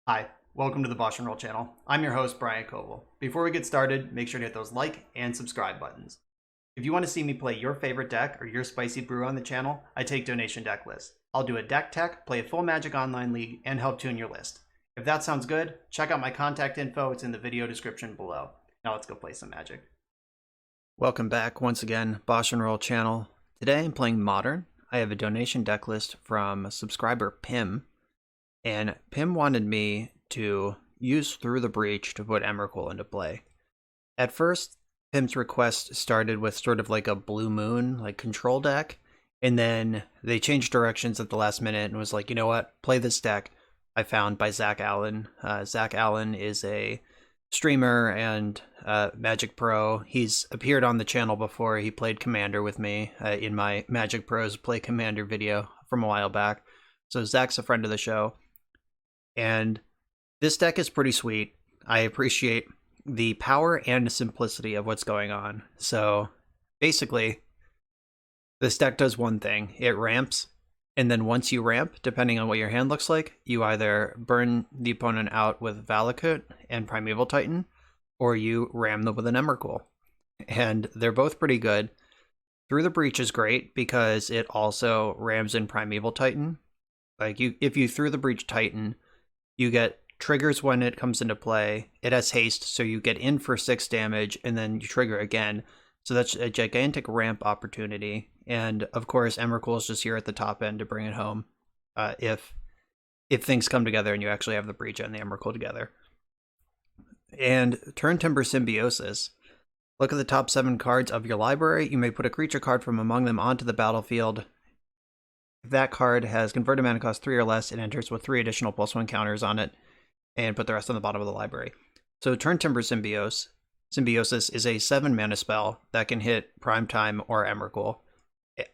Hi, welcome to the BoshNRoll channel. I'm your host, Brian Koval. Before we get started, make sure to hit those like and subscribe buttons. If you want to see me play your favorite deck or your spicy brew on the channel, I take donation deck lists. I'll do a deck tech, play a full Magic Online League, and help tune your list. If that sounds good, check out my contact info. It's in the video description below. Now let's go play some Magic. Welcome back once again, BoshNRoll channel. Today I'm playing Modern. I have a donation deck list from subscriber Pim. And Pim wanted me to use Through the Breach to put Emrakul into play. At first, Pim's request started with sort of like a Blue Moon, like control deck, and then they changed directions at the last minute and was like, you know what, play this deck I found by Zach Allen. Zach Allen is a streamer and Magic Pro. He's appeared on the channel before. He played Commander with me in my Magic Pros Play Commander video from a while back. So Zach's a friend of the show. And this deck is pretty sweet. I appreciate the power and simplicity of what's going on. So basically, this deck does one thing. It ramps, and then once you ramp, depending on what your hand looks like, you either burn the opponent out with Valakut and Primeval Titan, or you ram them with an Emrakul. And they're both pretty good. Through the Breach is great because it also rams in Primeval Titan. Like if you Through the Breach Titan, you get triggers when it comes into play. It has haste, so you get in for 6 damage, and then you trigger again. So that's a gigantic ramp opportunity. And of course, Emrakul is just here at the top end to bring it home. If things come together and you actually have the Breach and the Emrakul together. And Turn Timber Symbiosis. Look at the top 7 cards of your library. You may put a creature card from among them onto the battlefield. If that card has converted mana cost 3 or less, it enters with 3 additional +1 counters on it, and put the rest on the bottom of the library. So Turn Timber Symbiosis is a 7 mana spell that can hit Primetime or Emrakul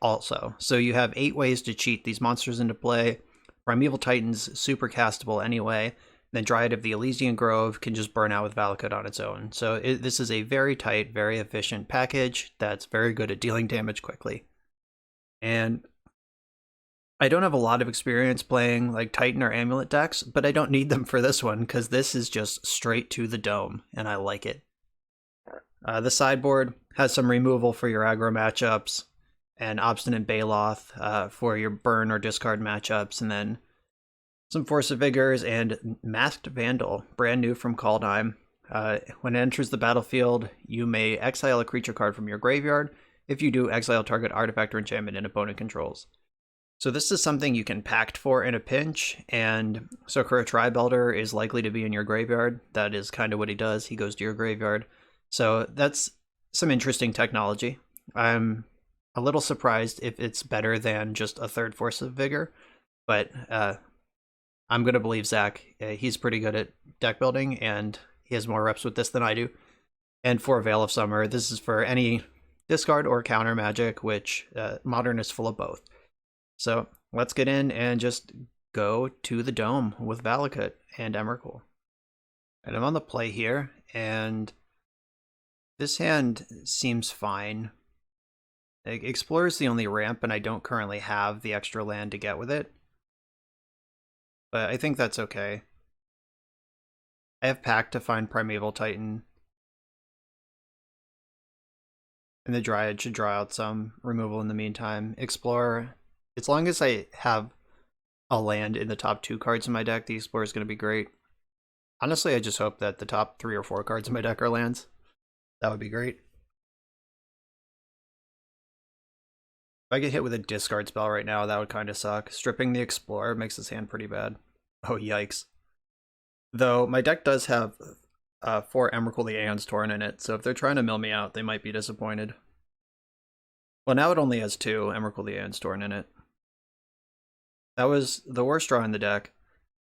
also. So you have 8 ways to cheat these monsters into play. Primeval Titan's super castable anyway. Then Dryad of the Elysian Grove can just burn out with Valakut on its own. So this is a very tight, very efficient package that's very good at dealing damage quickly. And I don't have a lot of experience playing like Titan or Amulet decks, but I don't need them for this one because this is just straight to the dome, and I like it. The sideboard has some removal for your aggro matchups, and Obstinate Baloth for your burn or discard matchups, and then some Force of Vigors and Masked Vandal, brand new from Kaldheim. When it enters the battlefield, you may exile a creature card from your graveyard. If you do, exile target artifact or enchantment an opponent controls. So this is something you can pact for in a pinch, and Sakura Tribelder is likely to be in your graveyard. That is kind of what he does. He goes to your graveyard. So that's some interesting technology. I'm a little surprised if it's better than just a 3rd Force of Vigor, but I'm going to believe Zach. He's pretty good at deck building, and he has more reps with this than I do. And for Veil of Summer, this is for any discard or counter magic, which Modern is full of both. So let's get in and just go to the dome with Valakut and Emrakul. And I'm on the play here, and this hand seems fine. Explorer is the only ramp, and I don't currently have the extra land to get with it. But I think that's okay. I have Pact to find Primeval Titan. And the Dryad should draw out some removal in the meantime. Explorer, as long as I have a land in the top 2 cards in my deck, the Explorer is going to be great. Honestly, I just hope that the top 3 or 4 cards in my deck are lands. That would be great. If I get hit with a discard spell right now, that would kind of suck. Stripping the Explorer makes this hand pretty bad. Oh, yikes. Though, my deck does have 4 Emrakul the Aeon's Torn in it, so if they're trying to mill me out, they might be disappointed. Well, now it only has 2 Emrakul the Aeon's Torn in it. That was the worst draw in the deck.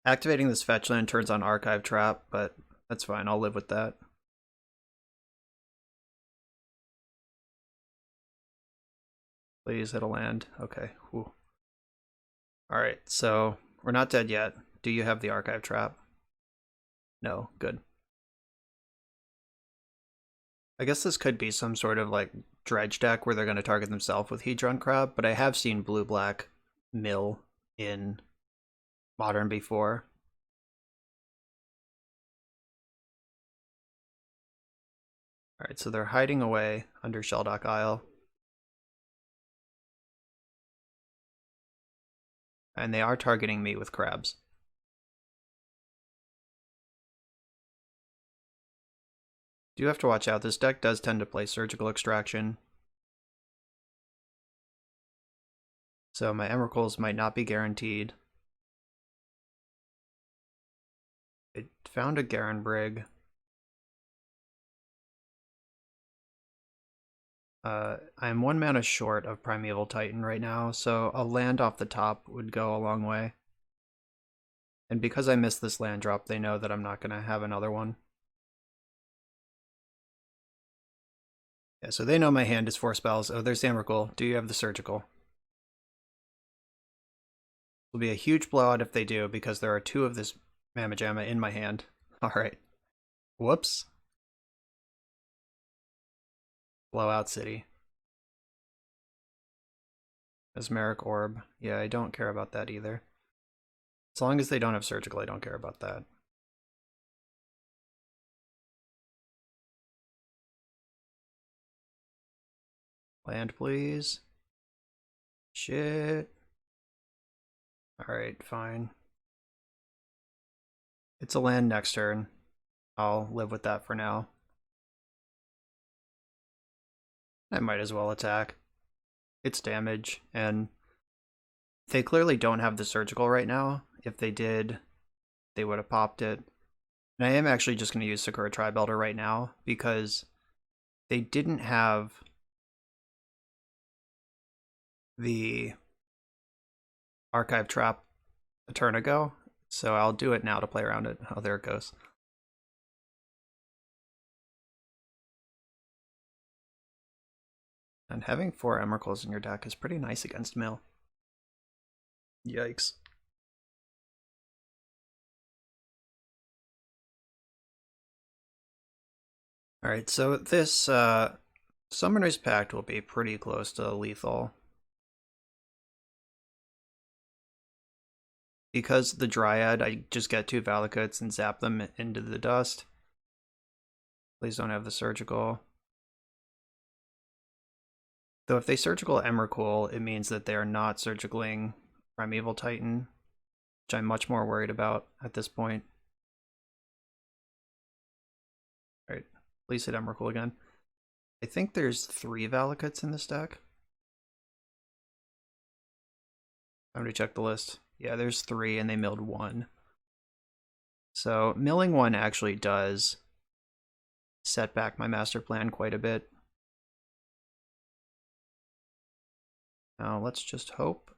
Activating this fetch land turns on Archive Trap, but that's fine, I'll live with that. Please hit a land. Okay. Whew. Alright, so we're not dead yet. Do you have the Archive Trap? No, good. I guess this could be some sort of like dredge deck where they're going to target themselves with Hedron Crab, but I have seen blue-black mill in Modern before. Alright, so they're hiding away under Shelldock Isle. And they are targeting me with crabs. Do have to watch out. This deck does tend to play Surgical Extraction. So my Emrakul's might not be guaranteed. I found a Garen Brig. I'm 1 mana short of Primeval Titan right now, so a land off the top would go a long way. And because I missed this land drop, they know that I'm not going to have another one. Yeah, so they know my hand is 4 spells. Oh, there's the Emrakul. Do you have the Surgical? It'll be a huge blowout if they do, because there are 2 of this Mamajama in my hand. Alright. Whoops. Blowout City. Mesmeric Orb. Yeah, I don't care about that either. As long as they don't have Surgical, I don't care about that. Land, please. Shit. Alright, fine. It's a land next turn. I'll live with that for now. I might as well attack. It's damage, and they clearly don't have the Surgical right now. If they did, they would have popped it. And I am actually just going to use Sakura Tribe Elder right now, because they didn't have the Archive Trap a turn ago, so I'll do it now to play around it. Oh, there it goes. And having 4 Emrakuls in your deck is pretty nice against Mill. Yikes. Alright, so this Summoner's Pact will be pretty close to lethal. Because the Dryad, I just get 2 Valakuts and zap them into the dust. Please don't have the Surgical. Though if they Surgical Emrakul, it means that they are not Surgicaling Primeval Titan, which I'm much more worried about at this point. Alright, please hit Emrakul again. I think there's 3 Valakuts in this deck. I'm gonna check the list. Yeah, there's 3 and they milled 1. So milling 1 actually does set back my master plan quite a bit. Now let's just hope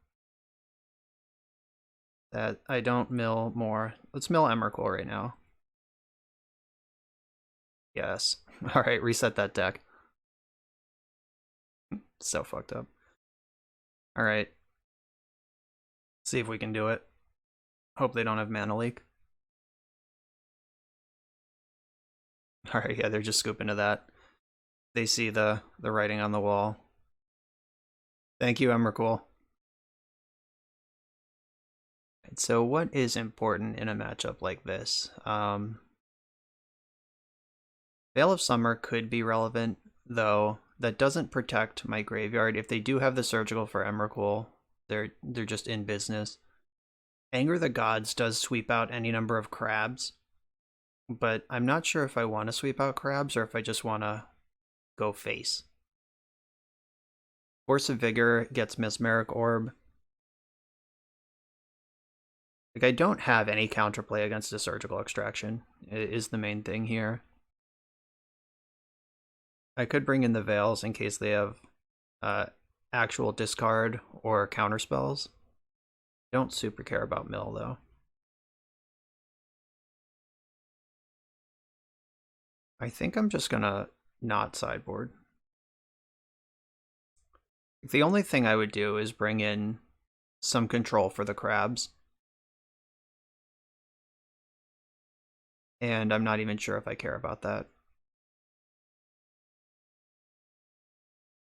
that I don't mill more. Let's mill Emrakul right now. Yes. Alright, reset that deck. So fucked up. Alright. See if we can do it. Hope they don't have mana leak. Alright, yeah, they're just scooping to that. They see the writing on the wall. Thank you, Emrakul. So what is important in a matchup like this? Veil of Summer could be relevant, though that doesn't protect my graveyard. If they do have the Surgical for Emrakul, they're just in business. Anger the Gods does sweep out any number of crabs, but I'm not sure if I want to sweep out crabs or if I just want to go face. Force of Vigor gets Mesmeric Orb. Like, I don't have any counterplay against a Surgical Extraction. It is the main thing here. I could bring in the Veils in case they have actual discard or counter spells. Don't super care about mill though. I think I'm just gonna not sideboard. The only thing I would do is bring in some control for the crabs. And I'm not even sure if I care about that.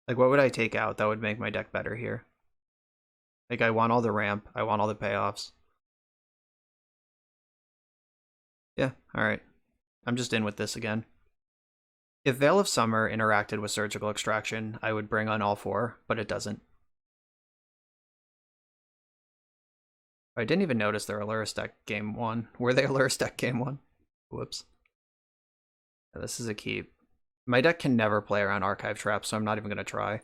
Like, what would I take out that would make my deck better here? Like, I want all the ramp, I want all the payoffs. Yeah, alright. I'm just in with this again. If Veil of Summer interacted with Surgical Extraction, I would bring on all 4, but it doesn't. I didn't even notice their Aluris deck game 1. Were they Aluris deck game 1? Whoops. This is a keep. My deck can never play around Archive Trap, so I'm not even going to try.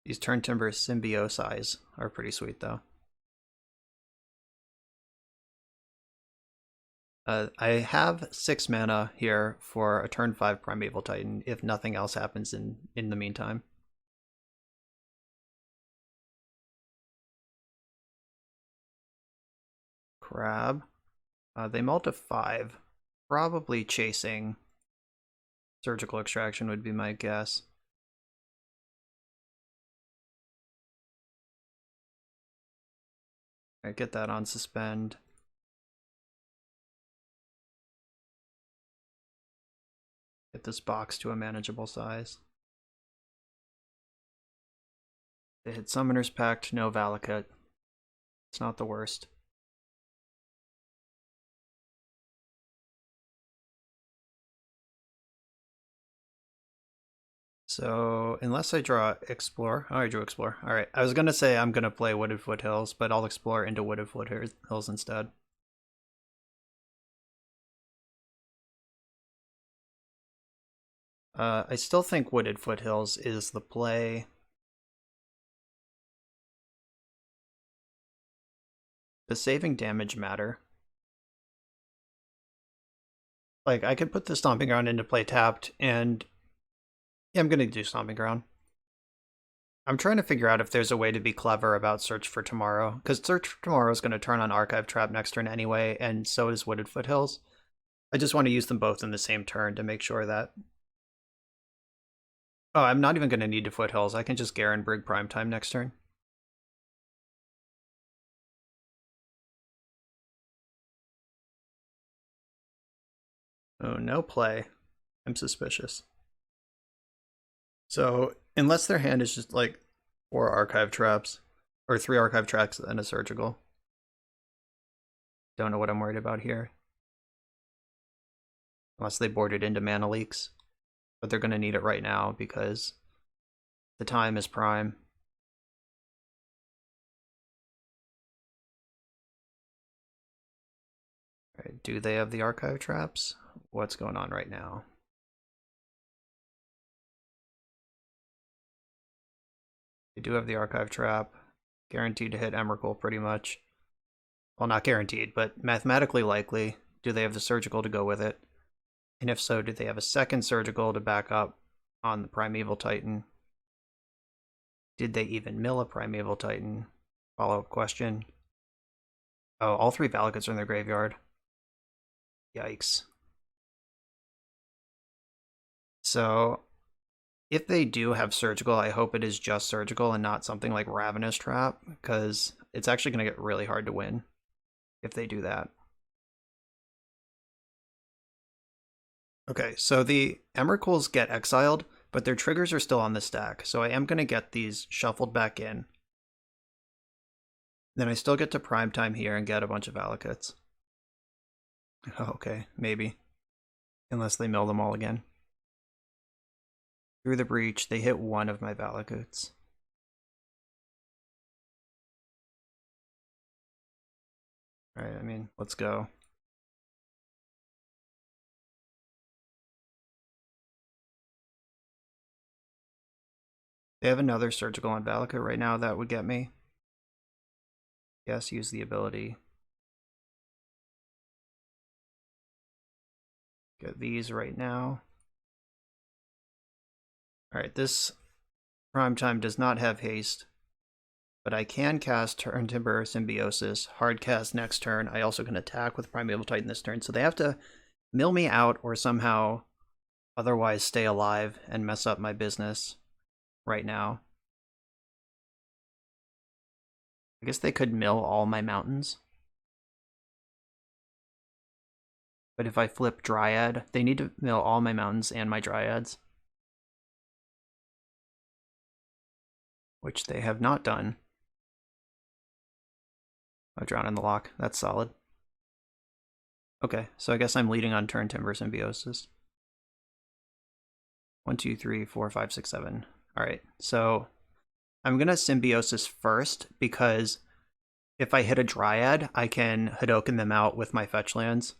These Turn Timber Symbiosize are pretty sweet, though. I have 6 mana here for a turn 5 Primeval Titan if nothing else happens in the meantime. Crab. They mull to 5. Probably chasing Surgical Extraction would be my guess. Alright, get that on suspend. Get this box to a manageable size. They hit Summoner's Pact, no Valakut. It's not the worst. So, unless I draw Explore. Oh, I drew Explore. Alright, I was gonna say I'm gonna play Wooded Foothills, but I'll Explore into Wooded Foothills instead. I still think Wooded Foothills is the play. Does saving damage matter? Like, I could put the Stomping Ground into play tapped, and yeah, I'm gonna do Stomping Ground. I'm trying to figure out if there's a way to be clever about Search for Tomorrow, because Search for Tomorrow is going to turn on Archive Trap next turn anyway, and so is Wooded Foothills. I just want to use them both in the same turn to make sure that... Oh, I'm not even going to need to Foothills. I can just Garen Brig Primetime next turn. Oh, no play. I'm suspicious. So, unless their hand is just like 4 Archive Traps, or 3 Archive Traps and a Surgical. Don't know what I'm worried about here. Unless they board it into Mana Leaks. But they're going to need it right now because the time is prime. Alright, do they have the Archive Traps? What's going on right now? They do have the Archive Trap. Guaranteed to hit Emrakul pretty much. Well, not guaranteed, but mathematically likely. Do they have the Surgical to go with it? And if so, do they have a second Surgical to back up on the Primeval Titan? Did they even mill a Primeval Titan? Follow-up question. Oh, all 3 Valakuts are in their graveyard. Yikes. So, if they do have Surgical, I hope it is just Surgical and not something like Ravenous Trap, because it's actually going to get really hard to win if they do that. Okay, so the Emrakuls get exiled, but their triggers are still on the stack, so I am going to get these shuffled back in. Then I still get to Primetime here and get a bunch of Valakuts. Oh, okay, maybe. Unless they mill them all again. Through the Breach, they hit 1 of my Valakuts. Alright, I mean, let's go. They have another Surgical on Valakut right now that would get me. Yes, use the ability. Get these right now. Alright, this Primetime does not have haste, but I can cast Turn Timber Symbiosis, hard cast next turn. I also can attack with Primeval Titan this turn, so they have to mill me out or somehow otherwise stay alive and mess up my business right now. I guess they could mill all my mountains. But if I flip Dryad, they need to mill all my mountains and my Dryads. Which they have not done. Oh, Drown in the Lock. That's solid. Okay, so I guess I'm leading on turn Timber Symbiosis. 1, 2, 3, 4, 5, 6, 7. Alright, so I'm gonna Symbiosis first because if I hit a Dryad, I can Hadoken them out with my fetch lands.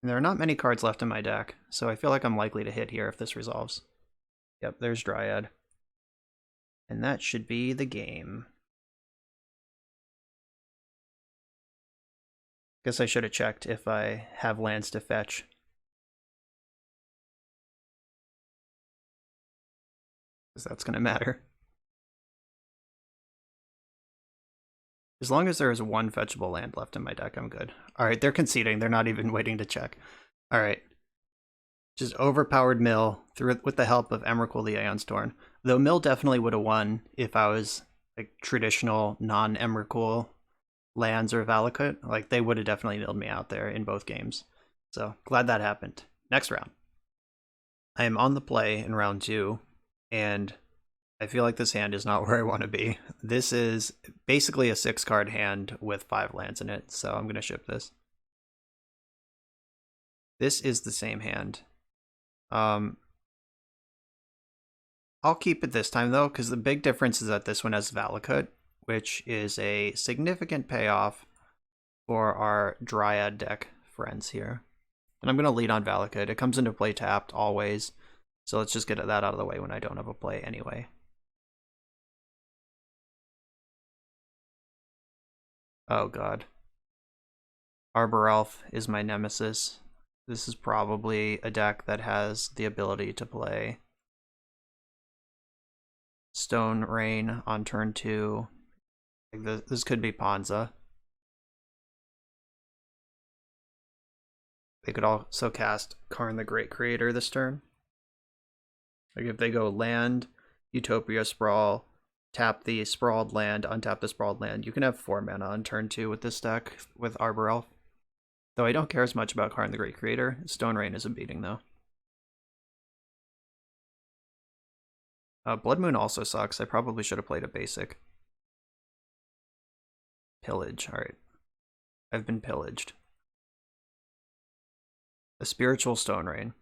And there are not many cards left in my deck, so I feel like I'm likely to hit here if this resolves. Yep, there's Dryad. And that should be the game. Guess I should have checked if I have lands to fetch. Because that's going to matter. As long as there is one fetchable land left in my deck, I'm good. Alright, they're conceding. They're not even waiting to check. Alright. Just overpowered Mill through with the help of Emrakul the Aeon's Torn. Though Mill definitely would have won if I was like traditional non-Emrakul lands or Valakut. Like they would have definitely milled me out there in both games. So glad that happened. Next round. I am on the play in round 2, and I feel like this hand is not where I want to be. This is basically a 6-card hand with 5 lands in it, so I'm going to ship this. This is the same hand. I'll keep it this time, though, because the big difference is that this one has Valakut, which is a significant payoff for our Dryad deck friends here. And I'm going to lead on Valakut. It comes into play tapped always, so let's just get that out of the way when I don't have a play anyway. Oh god. Arbor Elf is my nemesis. This is probably a deck that has the ability to play Stone Rain on turn 2. Like this could be Ponza. They could also cast Karn the Great Creator this turn. Like if they go land, Utopia Sprawl, tap the sprawled land, untap the sprawled land, you can have 4 mana on turn 2 with this deck with Arbor Elf. Though I don't care as much about Karn the Great Creator. Stone Rain is a beating though. Blood Moon also sucks. I probably should have played a basic. Pillage, alright. I've been pillaged. A Spiritual Stone Rain.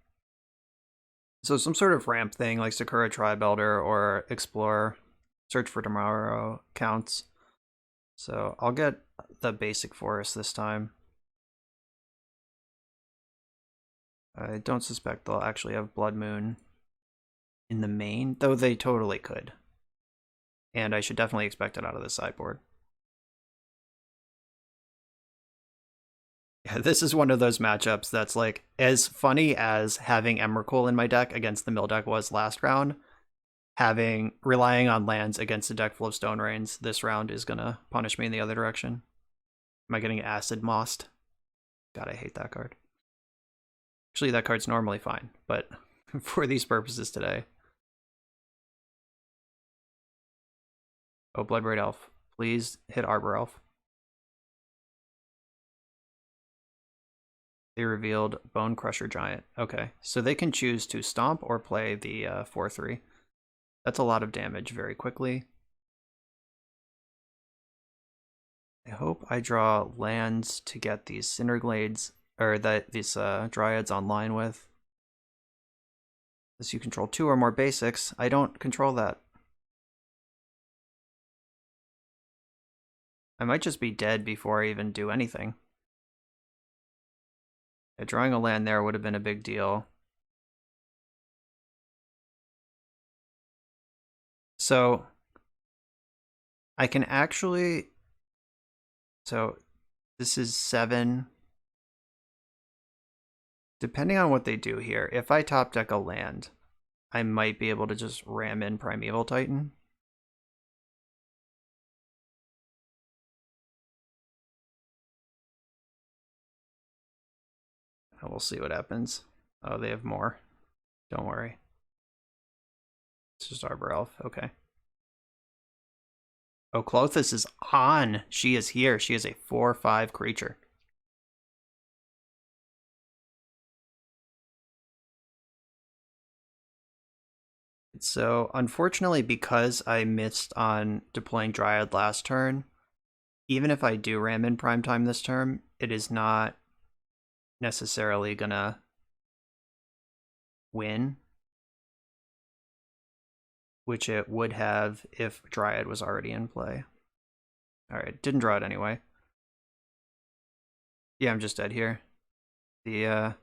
So some sort of ramp thing like Sakura Tribe Elder or Explore, Search for Tomorrow counts. So I'll get the basic forest this time. I don't suspect they'll actually have Blood Moon in the main, though they totally could. And I should definitely expect it out of the sideboard. Yeah, this is one of those matchups that's like as funny as having Emrakul in my deck against the Mill deck was last round. Relying on lands against a deck full of Stone Rains this round is gonna punish me in the other direction. Am I getting Acid Mossed? God, I hate that card. Actually, that card's normally fine, but for these purposes today. Oh, Bloodbraid Elf. Please hit Arbor Elf. They revealed Bone Crusher Giant. Okay, so they can choose to stomp or play the 4/3. That's a lot of damage very quickly. I hope I draw lands to get these Cinderglades, or these Dryads online with. Unless you control 2 or more basics, I don't control that. I might just be dead before I even do anything. Yeah, drawing a land there would have been a big deal. So I can actually, so this is 7. Depending on what they do here, if I top deck a land, I might be able to just ram in Primeval Titan. We'll see what happens. Oh, they have more. Don't worry. It's just Arbor Elf. Okay. Oh, Klothys is on. She is here. She is a 4/5 creature. Alright, so unfortunately, because I missed on deploying Dryad last turn, even if I do ram in prime time this turn, it is not necessarily gonna win, which it would have if Dryad was already in play. Alright, didn't draw it anyway. Yeah, I'm just dead here. The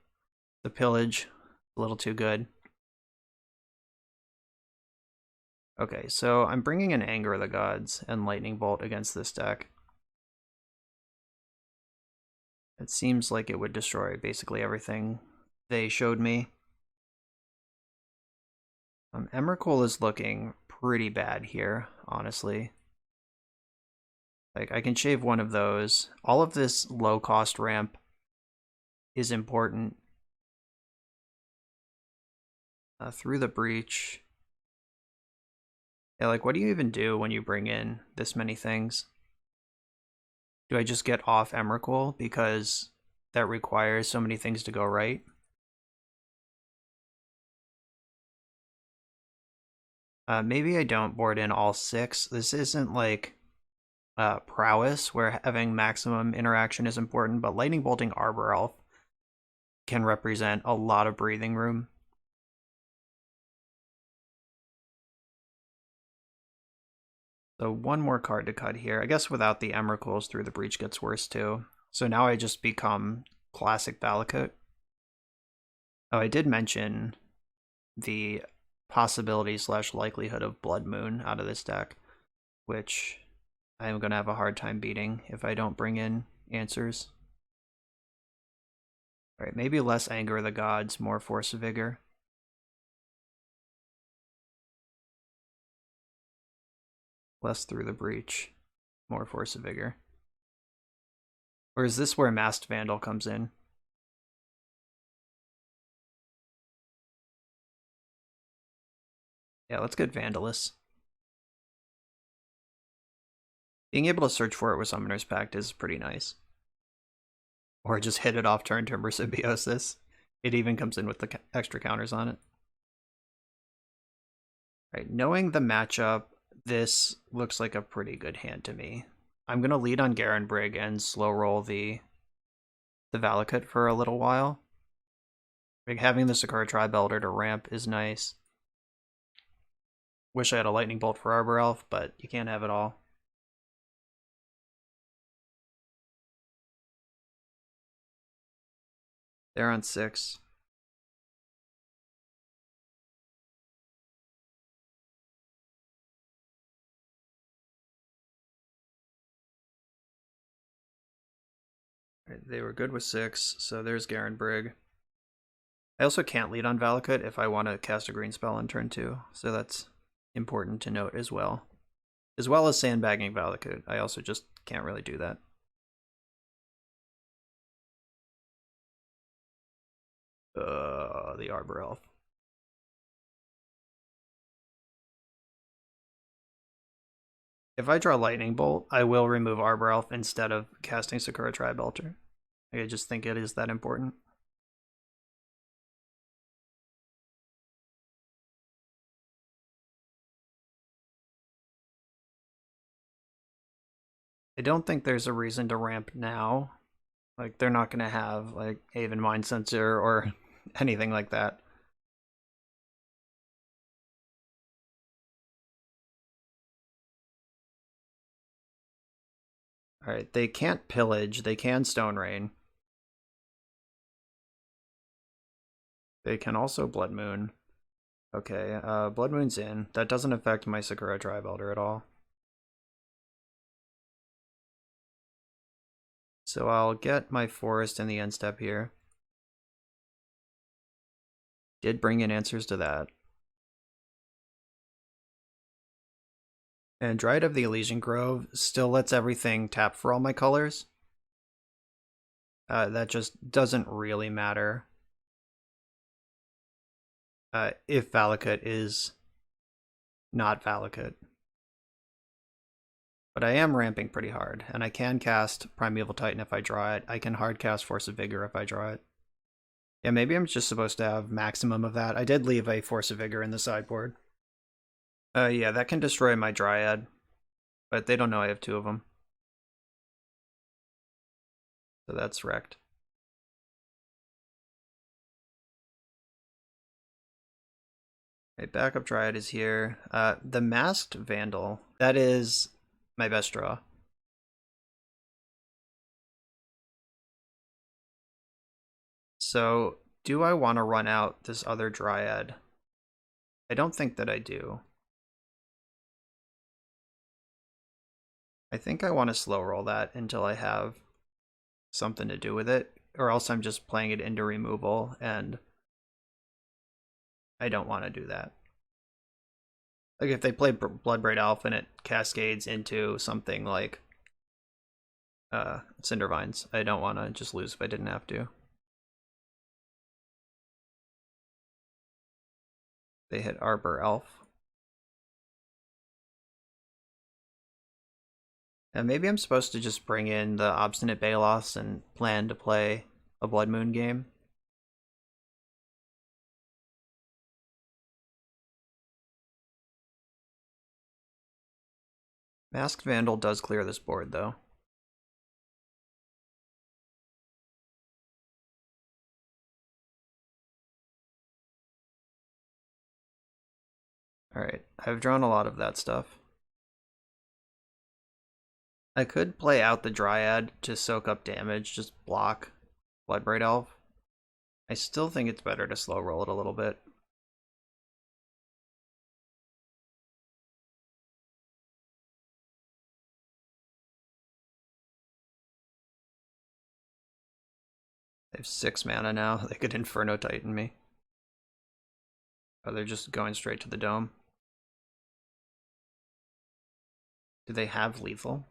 pillage, a little too good. Okay, so I'm bringing in Anger of the Gods and Lightning Bolt against this deck. It seems like it would destroy basically everything they showed me. Emrakul is looking pretty bad here, honestly. Like, I can shave one of those. All of this low-cost ramp is important. Through the Breach. Yeah, like, what do you even do when you bring in this many things? Do I just get off Emrakul because that requires so many things to go right? Maybe I don't board in all 6. This isn't like prowess where having maximum interaction is important, but Lightning Bolting Arbor Elf can represent a lot of breathing room. So one more card to cut here. I guess without the Emrakuls, Through the Breach gets worse too. So now I just become classic Valakut. Oh, I did mention the possibility / likelihood of Blood Moon out of this deck, which I'm going to have a hard time beating if I don't bring in answers. Alright, maybe less Anger of the Gods, more Force of Vigor. Less Through the Breach, more Force of Vigor. Or is this where Masked Vandal comes in? Yeah, let's get Vandalus. Being able to search for it with Summoner's Pact is pretty nice. Or just hit it off turn Timber Symbiosis. It even comes in with the extra counters on it. Right, knowing the matchup, this looks like a pretty good hand to me. I'm going to lead on Garen Brig and slow roll the Valakut for a little while. Like, having the Sakura Tribe Elder to ramp is nice. Wish I had a Lightning Bolt for Arbor Elf, but you can't have it all. They're on 6. Right, they were good with 6, so there's Garen Brig. I also can't lead on Valakut if I want to cast a green spell on turn 2, so that's important to note as well. As well as sandbagging Valakut, I also just can't really do that. The Arbor Elf. If I draw Lightning Bolt, I will remove Arbor Elf instead of casting Sakura Tribe Elder. I just think it is that important. I don't think there's a reason to ramp now. Like, they're not going to have, like, Haven Mind Sensor or anything like that. Alright, they can't Pillage, they can Stone Rain. They can also Blood Moon. Okay, Blood Moon's in. That doesn't affect my Sakura Tribe Elder at all. So I'll get my Forest in the end step here. Did bring in answers to that. And Dryad of the Elysian Grove still lets everything tap for all my colors. That just doesn't really matter if Valakut is not Valakut. But I am ramping pretty hard, and I can cast Primeval Titan if I draw it. I can hard cast Force of Vigor if I draw it. Yeah, maybe I'm just supposed to have maximum of that. I did leave a Force of Vigor in the sideboard. Yeah, that can destroy my Dryad, but they don't know I have two of them. So that's wrecked. Okay, backup Dryad is here. The Masked Vandal, that is my best draw. So, do I want to run out this other Dryad? I don't think that I do. I think I want to slow roll that until I have something to do with it, or else I'm just playing it into removal, and I don't want to do that. Like, if they play Bloodbraid Elf and it cascades into something like Cindervines, I don't want to just lose if I didn't have to. They hit Arbor Elf. And maybe I'm supposed to just bring in the Obstinate Balos and plan to play a Blood Moon game. Masked Vandal does clear this board, though. Alright, I've drawn a lot of that stuff. I could play out the Dryad to soak up damage, just block Bloodbraid Elf. I still think it's better to slow roll it a little bit. They have 6 mana now. They could Inferno Titan me. Oh, they're just going straight to the dome. Do they have lethal?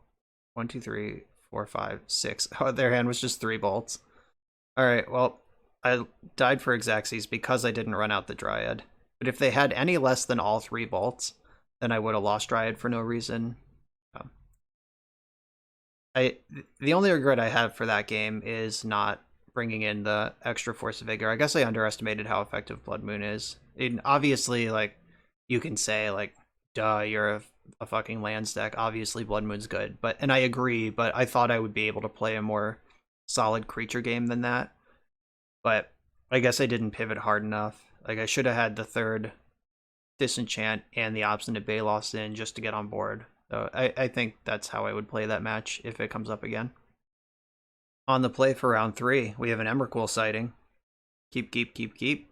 1, 2, 3, 4, 5, 6. Oh, their hand was just 3 bolts. Alright, well, I died for Xaxes because I didn't run out the Dryad. But if they had any less than all 3 bolts, then I would have lost Dryad for no reason. The only regret I have for that game is not bringing in the extra Force of Vigor. I guess I underestimated how effective Blood Moon is. And obviously, like, you can say, like, duh, you're a fucking lands deck. Obviously, Blood Moon's good. And I agree, but I thought I would be able to play a more solid creature game than that. But I guess I didn't pivot hard enough. Like, I should have had the third Disenchant and the Obstinate Balos in just to get on board. So I think that's how I would play that match if it comes up again. On the play for round 3, we have an Emrakul sighting. Keep, keep, keep, keep.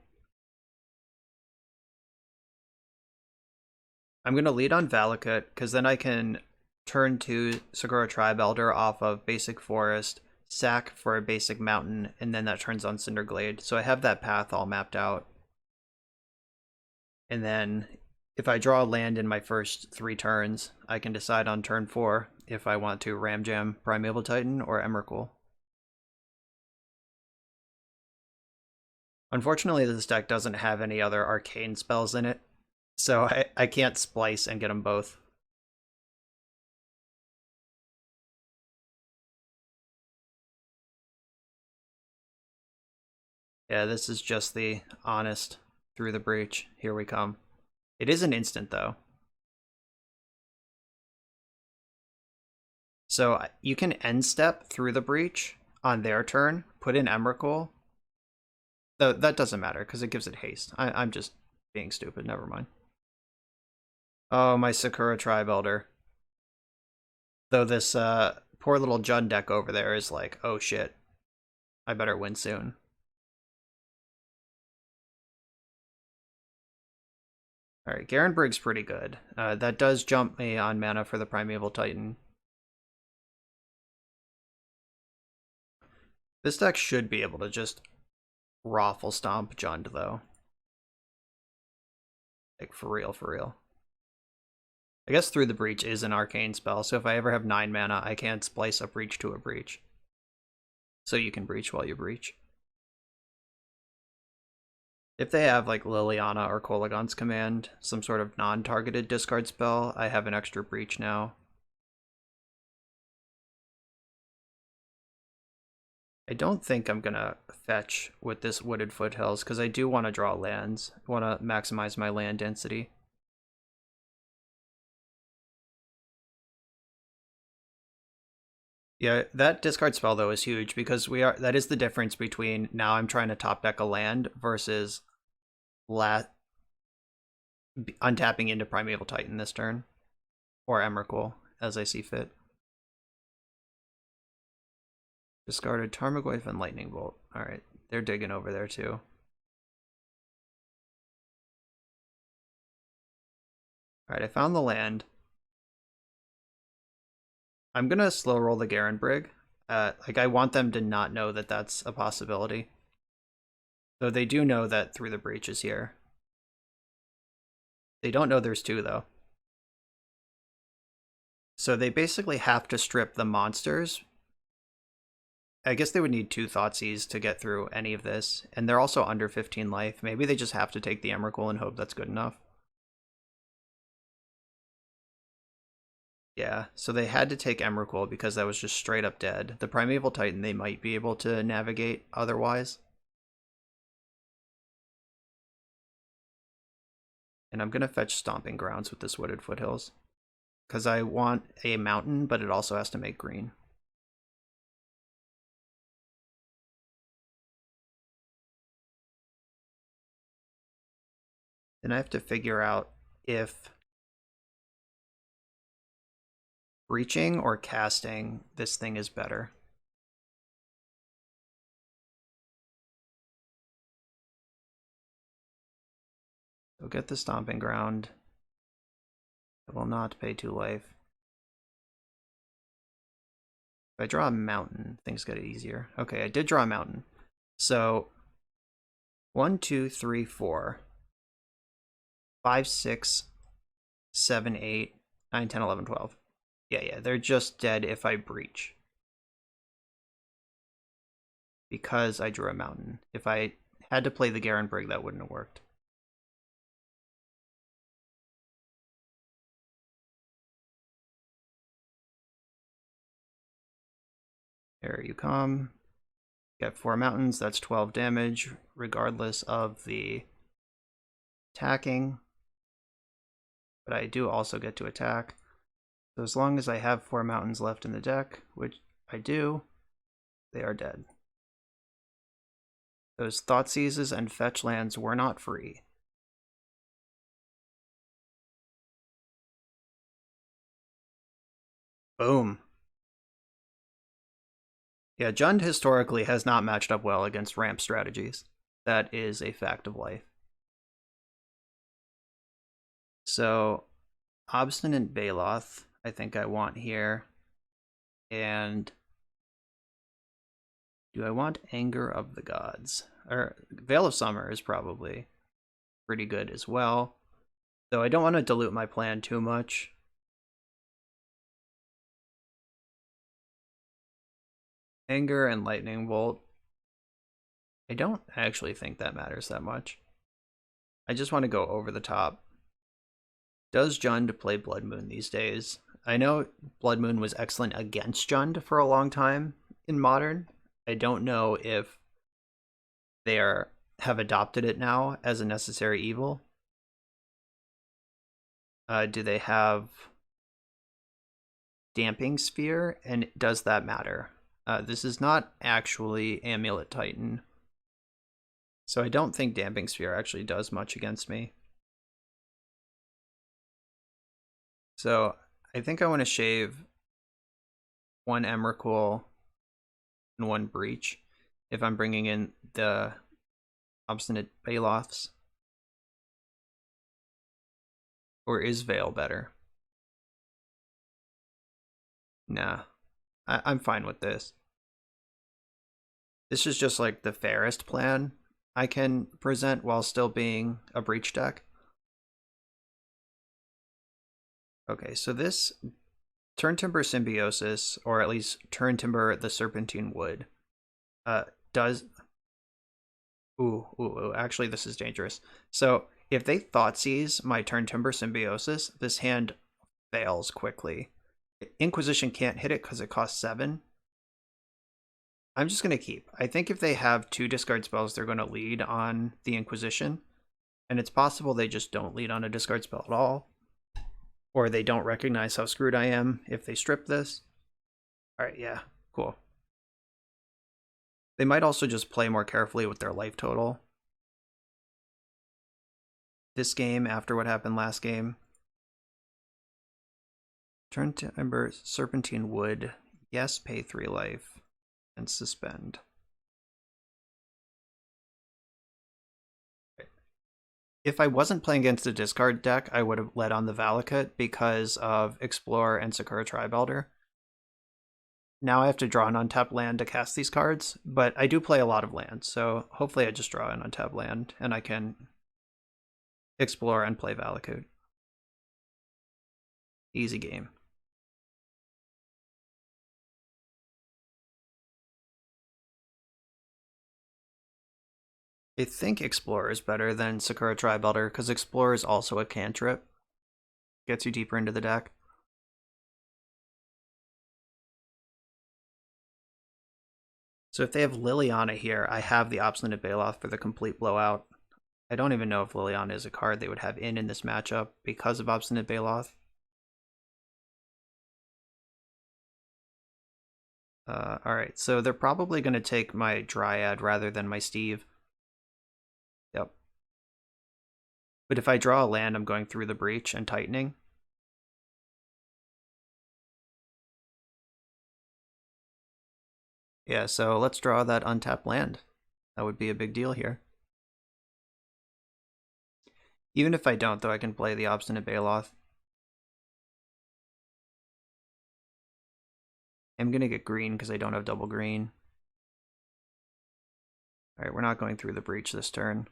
I'm going to lead on Valakut, because then I can turn to Sakura Tribe Elder off of basic forest, sack for a basic mountain, and then that turns on Cinderglade. So I have that path all mapped out. And then if I draw a land in my first 3 turns, I can decide on turn 4 if I want to Ram Jam Primeval Titan or Emrakul. Unfortunately, this deck doesn't have any other arcane spells in it, so I can't splice and get them both. Yeah, this is just the honest through the breach. Here we come. It is an instant, though. So you can end step through the breach on their turn, put in Emrakul. Though that doesn't matter because it gives it haste. I'm just being stupid. Never mind. Oh, my Sakura Tribe Elder. Though this poor little Jund deck over there is like, oh shit, I better win soon. Alright, Garen Brig's pretty good. That does jump me on mana for the Primeval Titan. This deck should be able to just Raffle Stomp Jund, though. Like, for real, for real. I guess Through the Breach is an arcane spell, so if I ever have 9 mana, I can't splice a breach to a breach. So you can breach while you breach. If they have, like, Liliana or Kolaghan's Command, some sort of non-targeted discard spell, I have an extra breach now. I don't think I'm gonna fetch with this Wooded Foothills, because I do want to draw lands. I want to maximize my land density. Yeah, that discard spell though is huge because that is the difference between now I'm trying to top deck a land versus untapping into Primeval Titan this turn. Or Emrakul, as I see fit. Discarded Tarmogoyf and Lightning Bolt. Alright, they're digging over there too. Alright, I found the land. I'm gonna slow roll the Garen Brig. Like, I want them to not know that that's a possibility. So they do know that Through the Breach is here. They don't know there's two, though. So they basically have to strip the monsters. I guess they would need 2 Thoughtseize to get through any of this. And they're also under 15 life. Maybe they just have to take the Emrakul and hope that's good enough. Yeah, so they had to take Emrakul because that was just straight up dead. The Primeval Titan they might be able to navigate otherwise. And I'm going to fetch Stomping Grounds with this Wooded Foothills. Because I want a mountain, but it also has to make green. Then I have to figure out if breaching or casting this thing is better. So get the Stomping Ground. I will not pay 2 life. If I draw a mountain, things get easier. Okay, I did draw a mountain. So 1, 2, 3, 4, 5, 6, 7, 8, 9, 10, 11, 12. Yeah, they're just dead if I breach. Because I drew a mountain. If I had to play the Garen Brig, that wouldn't have worked. There you come. Get 4 mountains, that's 12 damage, regardless of the attacking. But I do also get to attack. So as long as I have 4 mountains left in the deck, which I do, they are dead. Those Thoughtseizes and fetch lands were not free. Boom. Yeah, Jund historically has not matched up well against ramp strategies. That is a fact of life. So, Obstinate Baloth, I think I want here. And do I want Anger of the Gods? Or Veil of Summer is probably pretty good as well. Though I don't want to dilute my plan too much. Anger and Lightning Bolt. I don't actually think that matters that much. I just want to go over the top. Does Jund play Blood Moon these days? I know Blood Moon was excellent against Jund for a long time in Modern. I don't know if they have adopted it now as a necessary evil. Do they have Damping Sphere, and does that matter? This is not actually Amulet Titan, so I don't think Damping Sphere actually does much against me. So I think I want to shave 1 Emrakul and 1 Breach if I'm bringing in the Obstinate Baloths. Or is Veil better? Nah, I'm fine with this. This is just like the fairest plan I can present while still being a Breach deck. Okay, so this Turntimber Symbiosis, or at least Turntimber the Serpentine Wood, does... Ooh, actually this is dangerous. So if they Thoughtseize my Turntimber Symbiosis, this hand fails quickly. Inquisition can't hit it because it costs 7. I'm just going to keep. I think if they have 2 discard spells, they're going to lead on the Inquisition. And it's possible they just don't lead on a discard spell at all. Or they don't recognize how screwed I am if they strip this. Alright, yeah, cool. They might also just play more carefully with their life total. This game, after what happened last game. Turn to Ember, Serpentine Wood. Yes, pay 3 life. And suspend. If I wasn't playing against a discard deck, I would have led on the Valakut because of Explorer and Sakura Tribe Elder. Now I have to draw an untapped land to cast these cards, but I do play a lot of lands, so hopefully I just draw an untapped land and I can explore and play Valakut. Easy game. I think Explorer is better than Sakura Tribe Elder because Explorer is also a cantrip. Gets you deeper into the deck. So if they have Liliana here, I have the Obstinate Baloth for the complete blowout. I don't even know if Liliana is a card they would have in this matchup because of Obstinate Baloth. Alright, so they're probably going to take my Dryad rather than my Steve. Yep. But if I draw a land, I'm going through the breach and tightening. Yeah, so let's draw that untapped land. That would be a big deal here. Even if I don't, though, I can play the Obstinate Baloth. I'm going to get green because I don't have double green. Alright, we're not going through the breach this turn.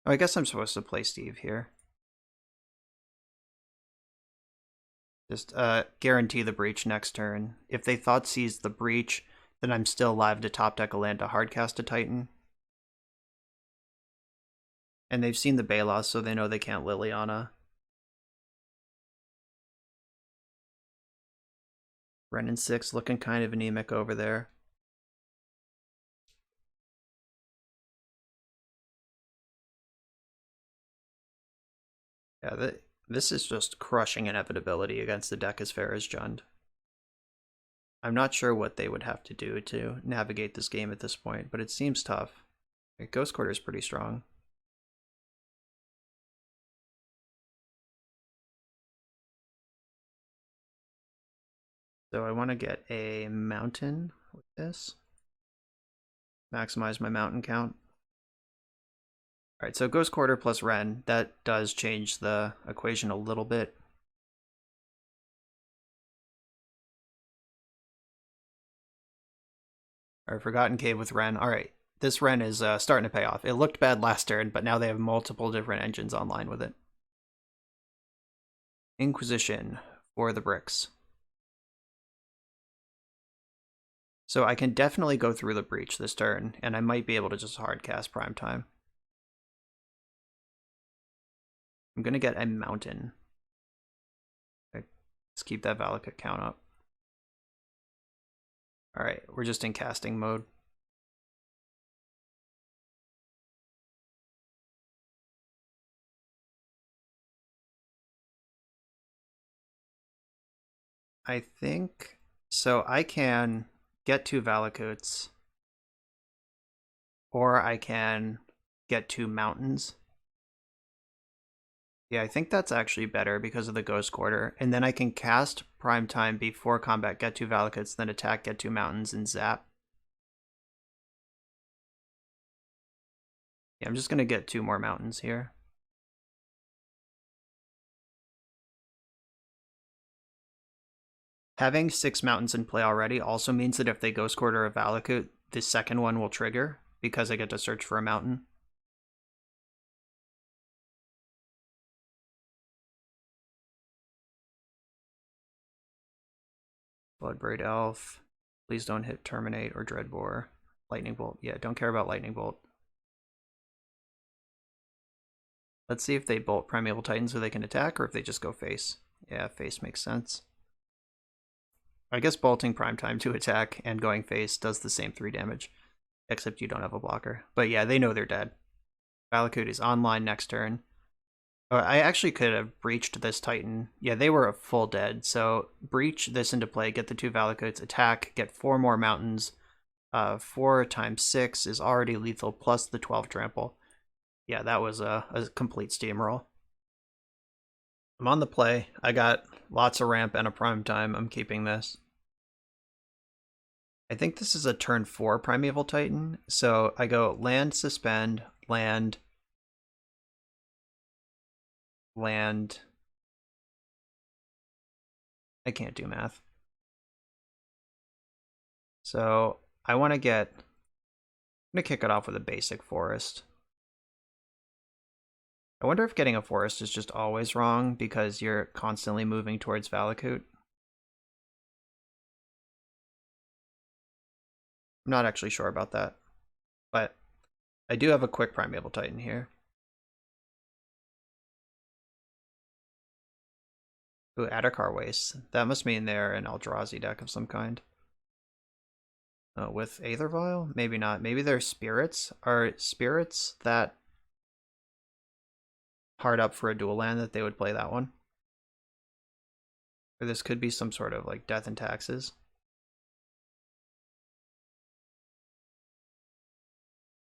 Oh, I guess I'm supposed to play Steve here. Just guarantee the breach next turn. If they thought seized the breach, then I'm still live to top deck a land to hardcast a Titan. And they've seen the Baloth, so they know they can't Liliana. Renin 6 looking kind of anemic over there. Yeah, this is just crushing inevitability against the deck as fair as Jund. I'm not sure what they would have to do to navigate this game at this point, but it seems tough. Ghost Quarter is pretty strong. So I want to get a mountain with this. Maximize my mountain count. Alright, so Ghost Quarter plus Ren, that does change the equation a little bit. Alright, Forgotten Cave with Ren. Alright, this Ren is starting to pay off. It looked bad last turn, but now they have multiple different engines online with it. Inquisition for the bricks. So I can definitely go through the breach this turn, and I might be able to just hardcast Primetime. I'm going to get a mountain. Okay, let's keep that Valakut count up. Alright, we're just in casting mode. I think so. I can get 2 Valakuts, or I can get 2 mountains. Yeah, I think that's actually better because of the Ghost Quarter. And then I can cast Primetime before combat, get 2 Valakuts, then attack, get 2 mountains, and zap. Yeah, I'm just going to get 2 more mountains here. Having 6 mountains in play already also means that if they Ghost Quarter a Valakut, the second one will trigger because I get to search for a mountain. Bloodbraid Elf. Please don't hit Terminate or Dreadbore. Lightning Bolt. Yeah, don't care about Lightning Bolt. Let's see if they bolt Primeval Titan so they can attack, or if they just go face. Yeah, face makes sense. I guess bolting Primetime to attack and going face does the same 3 damage, except you don't have a blocker. But yeah, they know they're dead. Valakut is online next turn. I actually could have breached this Titan. Yeah, they were a full dead. So breach this into play, get the 2 Valakuts, attack, get 4 more mountains. 4 times 6 is already lethal, plus the 12 trample. Yeah, that was a complete steamroll. I'm on the play. I got lots of ramp and a prime time. I'm keeping this. I think this is a turn 4 Primeval Titan. So I go land, suspend, land, land. I can't do math. So I want to get, I'm going to kick it off with a basic forest. I wonder if getting a forest is just always wrong because you're constantly moving towards Valakut. I'm not actually sure about that, but I do have a quick Primeval Titan here. Ooh, Adakar Waste. That must mean they're an Eldrazi deck of some kind. With Aether Vial? Maybe not. Maybe they're spirits? Are spirits that hard up for a dual land that they would play that one? Or this could be some sort of like Death and Taxes.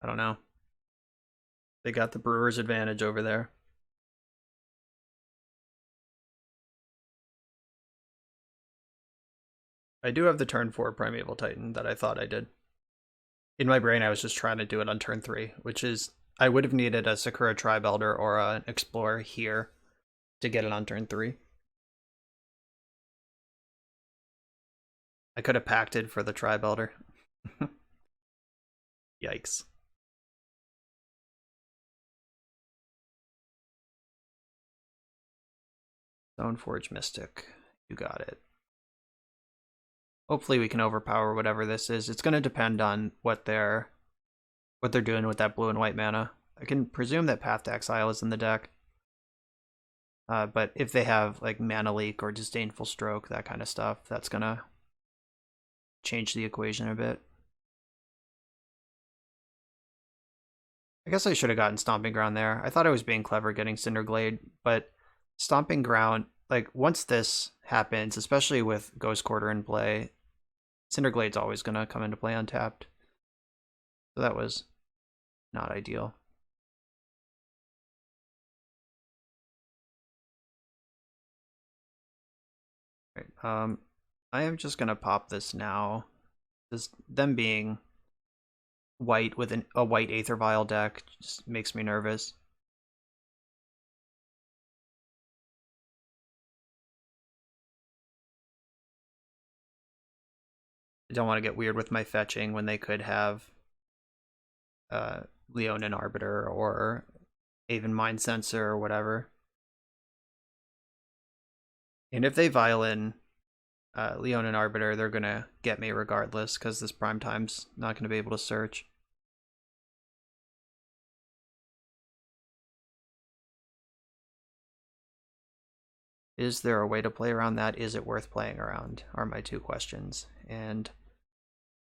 I don't know. They got the Brewer's advantage over there. I do have the turn 4 Primeval Titan that I thought I did. In my brain, I was just trying to do it on turn 3, which is, I would have needed a Sakura Tribe Elder or an Explorer here to get it on turn 3. I could have pacted for the Tribe Elder. Yikes. Stoneforge Mystic. You got it. Hopefully we can overpower whatever this is. It's going to depend on what they're doing with that blue and white mana. I can presume that Path to Exile is in the deck. But if they have like Mana Leak or Disdainful Stroke, that kind of stuff, that's going to change the equation a bit. I guess I should have gotten Stomping Ground there. I thought I was being clever getting Cinderglade, but Stomping Ground, like once this happens, especially with Ghost Quarter in play, Cinderglade's always going to come into play untapped. So that was not ideal. Right, I am just going to pop this now. Them being white with a white Aether Vial deck just makes me nervous. I don't want to get weird with my fetching when they could have Leonin Arbiter or Aven Mind Sensor or whatever. And if they violin Leonin Arbiter, they're going to get me regardless because this prime time's not going to be able to search. Is there a way to play around that? Is it worth playing around? Are my 2 questions. And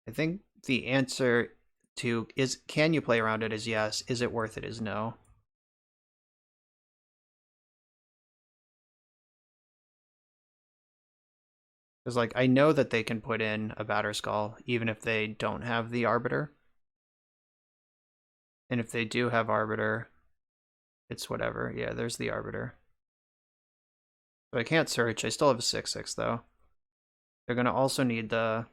I think the answer to is can you play around it is yes. Is it worth it is no. Because like I know that they can put in a Batterskull even if they don't have the Arbiter. And if they do have Arbiter, it's whatever. Yeah, there's the Arbiter. So I can't search. I still have a 6/6 though. They're going to also need the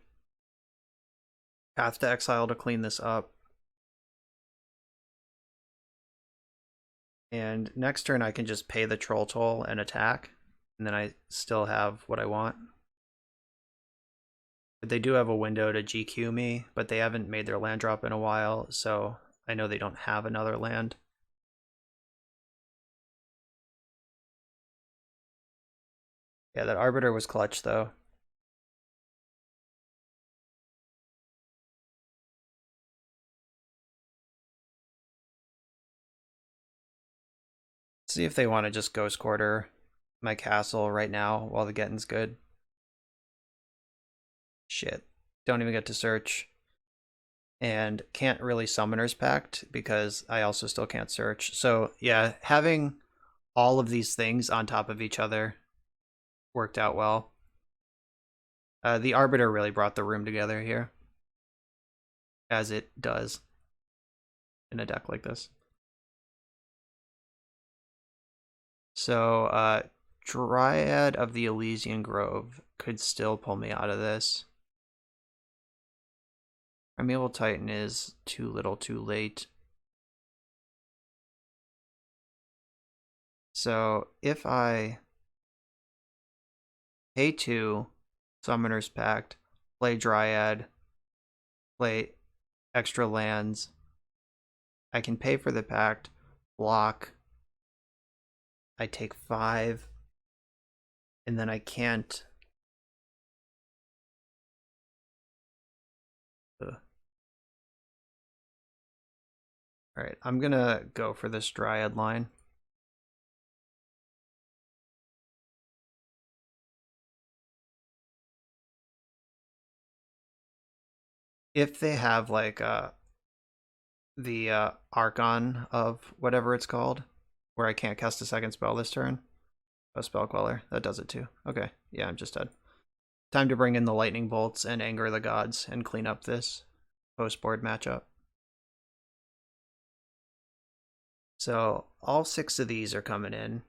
Path to Exile to clean this up. And next turn I can just pay the Troll Toll and attack. And then I still have what I want. But they do have a window to GQ me, but they haven't made their land drop in a while, so I know they don't have another land. Yeah, that Arbiter was clutch though. See if they want to just Ghost Quarter my castle right now while the getting's good. Shit. Don't even get to search. And can't really Summoner's Pact because I also still can't search. So yeah, having all of these things on top of each other worked out well. The Arbiter really brought the room together here, as it does in a deck like this. So, Dryad of the Elysian Grove could still pull me out of this. Primeval Titan is too little too late. So, if I pay 2, Summoner's Pact, play Dryad, play extra lands, I can pay for the Pact, block, I take 5, and then I can't. Alright, I'm gonna go for this Dryad line. If they have like the Archon of whatever it's called, where I can't cast a second spell this turn. Oh, Spell Queller. That does it too. Okay, yeah, I'm just dead. Time to bring in the Lightning Bolts and Anger the Gods and clean up this post-board matchup. So all 6 of these are coming in,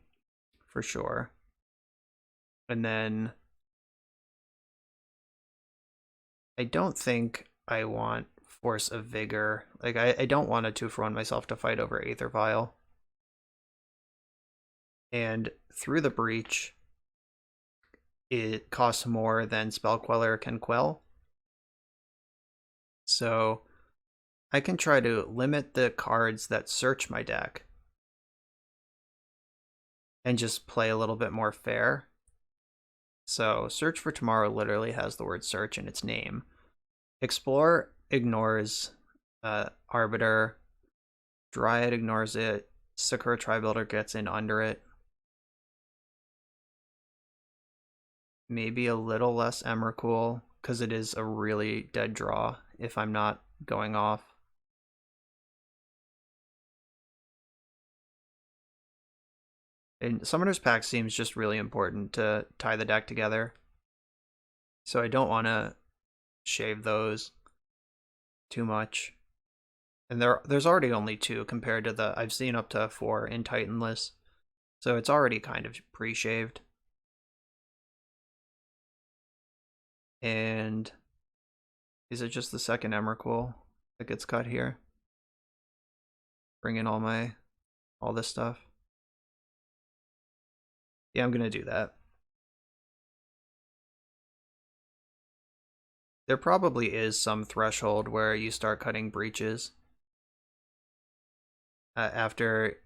for sure. And then I don't think I want Force of Vigor. Like, I don't want a 2-for-1 myself to fight over Aether Vial. And through the Breach, it costs more than Spell Queller can quell. So I can try to limit the cards that search my deck and just play a little bit more fair. So Search for Tomorrow literally has the word search in its name. Explore ignores Arbiter. Dryad ignores it. Sakura Tribuilder gets in under it. Maybe a little less Emrakul, because it is a really dead draw if I'm not going off. And Summoner's Pact seems just really important to tie the deck together. So I don't want to shave those too much. And there's already only 2 compared to the, I've seen up to 4 in Titanless. So it's already kind of pre-shaved. And is it just the second Emrakul that gets cut here? Bring in all this stuff. Yeah, I'm gonna do that. There probably is some threshold where you start cutting breaches after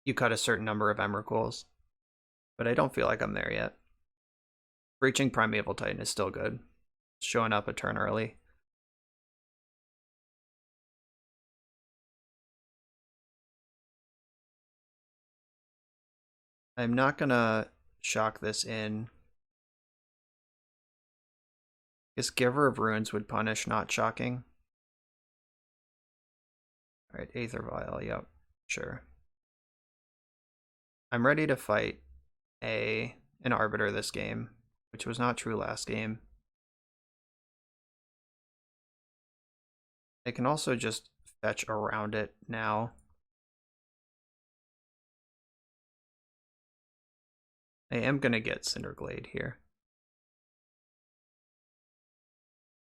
you cut a certain number of Emrakuls, but I don't feel like I'm there yet. Breaching Primeval Titan is still good. Showing up a turn early. I'm not gonna shock this in. Guess Giver of Runes would punish not shocking. Alright, Aether Vial, yep, sure. I'm ready to fight an Arbiter this game, which was not true last game. I can also just fetch around it now. I am going to get Cinderglade here,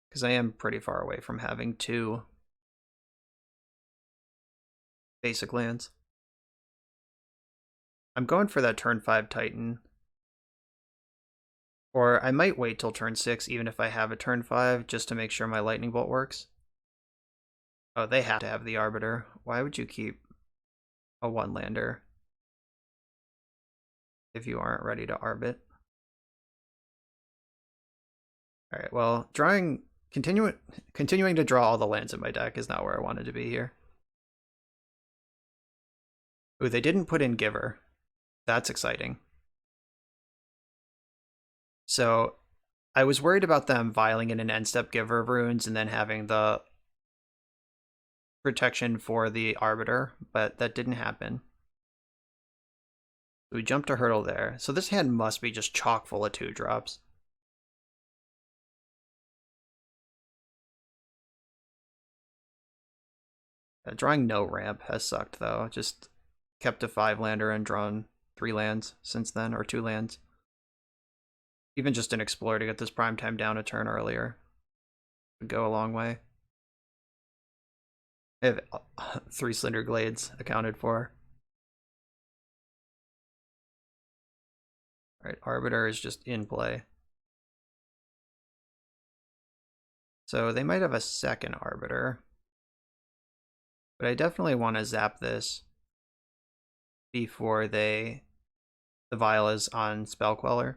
because I am pretty far away from having 2 basic lands. I'm going for that turn 5 Titan. Or I might wait till turn 6 even if I have a turn 5 just to make sure my Lightning Bolt works. Oh, they have to have the Arbiter. Why would you keep a 1-lander if you aren't ready to Arbit? Alright, well, continuing to draw all the lands in my deck is not where I wanted to be here. Ooh, they didn't put in Giver. That's exciting. So I was worried about them vialing in an end-step Giver of Runes and then having the protection for the Arbiter, but that didn't happen. We jumped a hurdle there. So this hand must be just chock full of 2-drops. Drawing no ramp has sucked, though. Just kept a 5-lander and drawn 3 lands since then, or 2 lands. Even just an Explorer to get this prime time down a turn earlier would go a long way. I have 3 Slender Glades accounted for. Alright, Arbiter is just in play. So they might have a second Arbiter. But I definitely want to zap this before the Viola's on Spell Queller.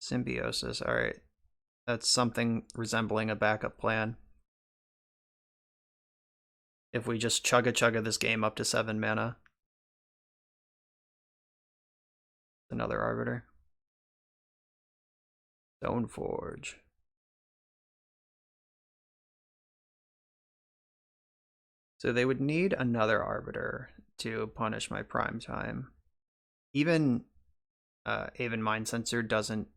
Symbiosis, alright. That's something resembling a backup plan. If we just chugga this game up to 7 mana. Another Arbiter. Stoneforge. So they would need another Arbiter to punish my prime time. Even Aven Mind Sensor doesn't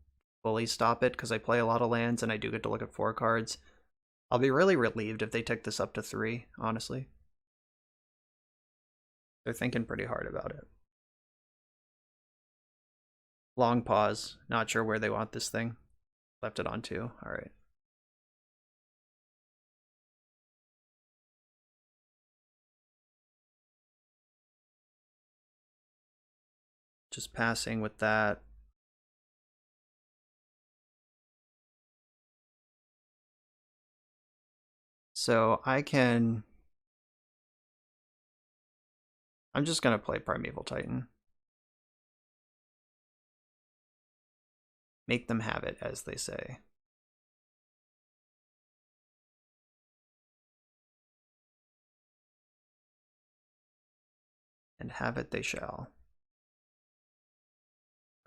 fully stop it because I play a lot of lands and I do get to look at 4 cards. I'll be really relieved if they take this up to 3, honestly. They're thinking pretty hard about it. Long pause. Not sure where they want this thing. Left it on 2. Alright. Just passing with that. So I'm just going to play Primeval Titan. Make them have it, as they say. And have it they shall.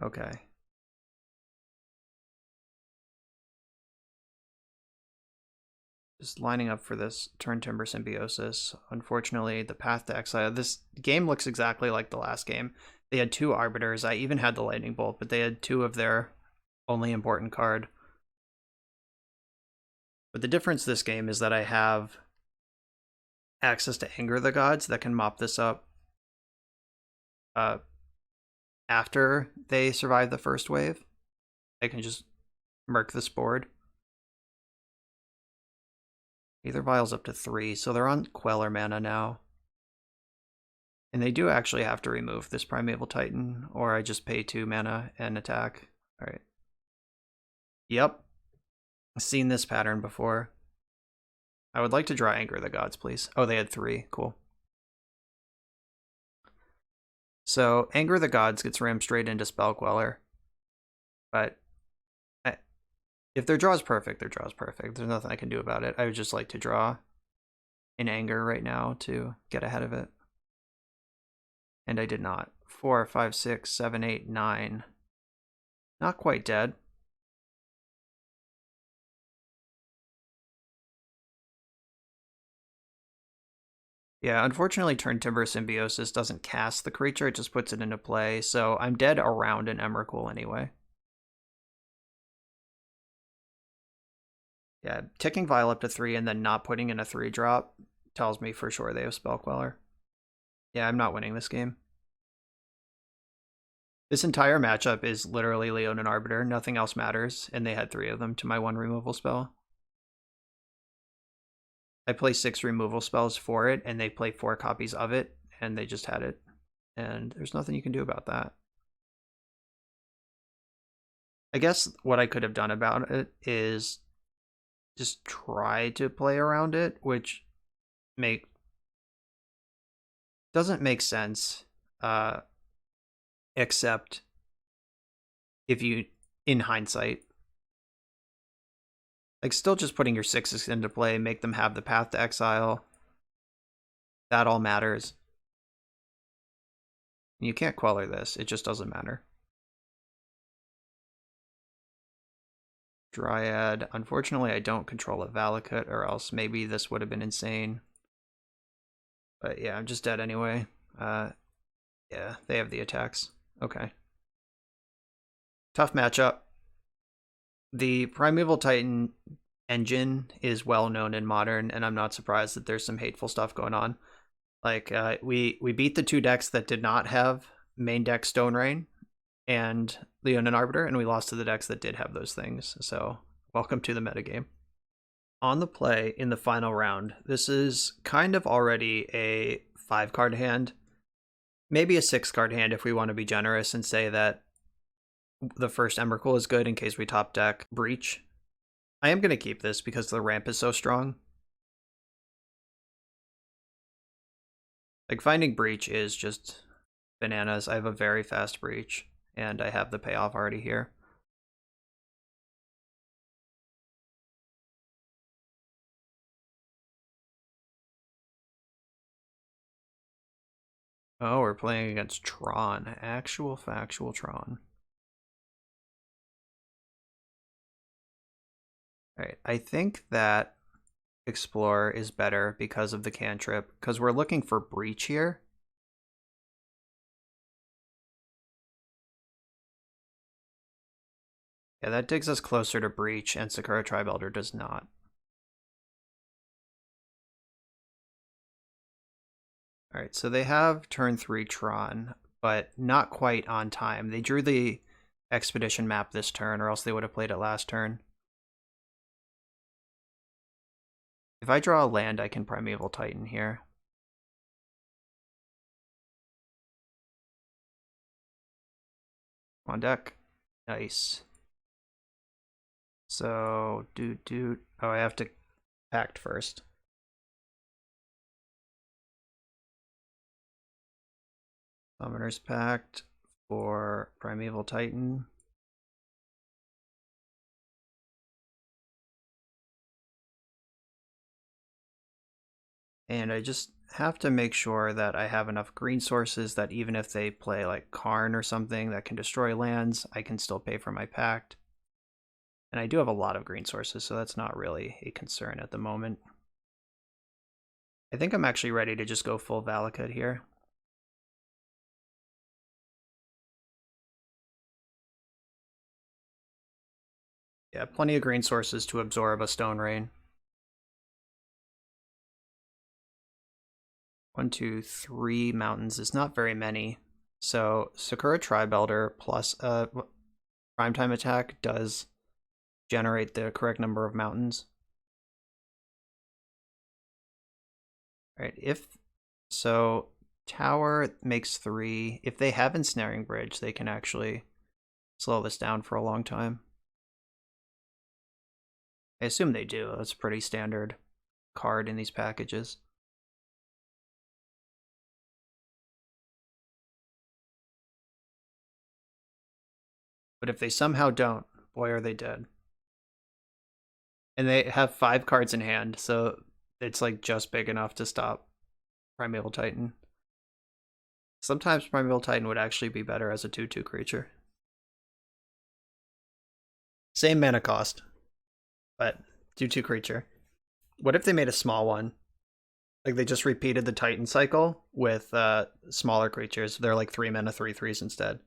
Okay. Just lining up for this Turn Timber Symbiosis. Unfortunately, the path to exile. This game looks exactly like the last game. They had 2 Arbiters. I even had the Lightning Bolt, but they had 2 of their only important card. But the difference this game is that I have access to Anger the Gods that can mop this up after they survive the first wave. I can just murk this board. Either Vial's up to 3, so they're on Queller mana now. And they do actually have to remove this Primeval Titan, or I just pay 2 mana and attack. Alright. Yep. I've seen this pattern before. I would like to draw Anger the Gods, please. Oh, they had 3. Cool. So, Anger the Gods gets rammed straight into Spell Queller. But if their draw is perfect, their draw is perfect. There's nothing I can do about it. I would just like to draw in Anger right now to get ahead of it. And I did not. 4, 5, 6, 7, 8, 9. Not quite dead. Yeah, unfortunately, Turn Timber Symbiosis doesn't cast the creature, it just puts it into play, so I'm dead around an Emrakul anyway. Yeah, ticking Vial up to 3 and then not putting in a 3-drop tells me for sure they have Spell Queller. Yeah, I'm not winning this game. This entire matchup is literally Leonin Arbiter, nothing else matters, and they had 3 of them to my 1 removal spell. I play 6 removal spells for it, and they play 4 copies of it, and they just had it. And there's nothing you can do about that. I guess what I could have done about it is just try to play around it, which doesn't make sense, except if you, in hindsight, like still just putting your 6s into play, make them have the path to exile. That all matters. You can't Queller this, it just doesn't matter. Dryad. Unfortunately, I don't control a Valakut, or else maybe this would have been insane. But yeah, I'm just dead anyway. Yeah, they have the attacks. Okay. Tough matchup. The Primeval Titan engine is well known in Modern, and I'm not surprised that there's some hateful stuff going on. Like, we beat the two decks that did not have main deck Stone Rain and Leonin Arbiter, and we lost to the decks that did have those things. So, welcome to the metagame. On the play in the final round, this is kind of already a 5-card hand, maybe a 6-card hand if we want to be generous and say that the first Emrakul is good in case we top deck Breach. I am going to keep this because the ramp is so strong. Like, finding Breach is just bananas. I have a very fast Breach, and I have the payoff already here. Oh, we're playing against Tron. Actual factual Tron. Alright, I think that Explorer is better because of the cantrip, because we're looking for Breach here. Yeah, that digs us closer to Breach, and Sakura Tribe Elder does not. Alright, so they have turn 3 Tron, but not quite on time. They drew the Expedition map this turn, or else they would have played it last turn. If I draw a land, I can Primeval Titan here. On deck. Nice. So, oh, I have to pact first. Summoner's Pact for Primeval Titan. And I just have to make sure that I have enough green sources that even if they play like Karn or something that can destroy lands, I can still pay for my pact. And I do have a lot of green sources, so that's not really a concern at the moment. I think I'm actually ready to just go full Valakut here. Yeah, plenty of green sources to absorb a Stone Rain. 1, 2, 3 mountains is not very many. So Sakura Tribe Elder plus a primetime attack does generate the correct number of mountains. All right, if so, Tower makes 3. If they have Ensnaring Bridge, they can actually slow this down for a long time. I assume they do. That's a pretty standard card in these packages. But if they somehow don't, boy, are they dead. And they have 5 cards in hand, so it's like just big enough to stop Primeval Titan. Sometimes Primeval Titan would actually be better as a 2/2 creature. Same mana cost, but 2/2 creature. What if they made a small one? Like they just repeated the Titan cycle with smaller creatures. They're like 3 mana 3/3s instead.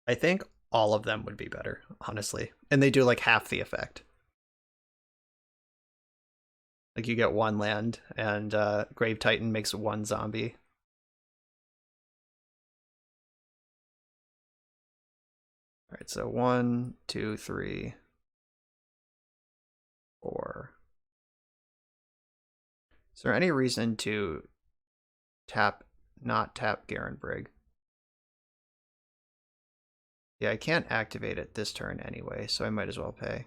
I think all of them would be better, honestly. And they do like half the effect. Like you get 1 land, and Grave Titan makes 1 zombie. All right, so 1, 2, 3, 4. Is there any reason to not tap Garen Brig? Yeah, I can't activate it this turn anyway, so I might as well pay.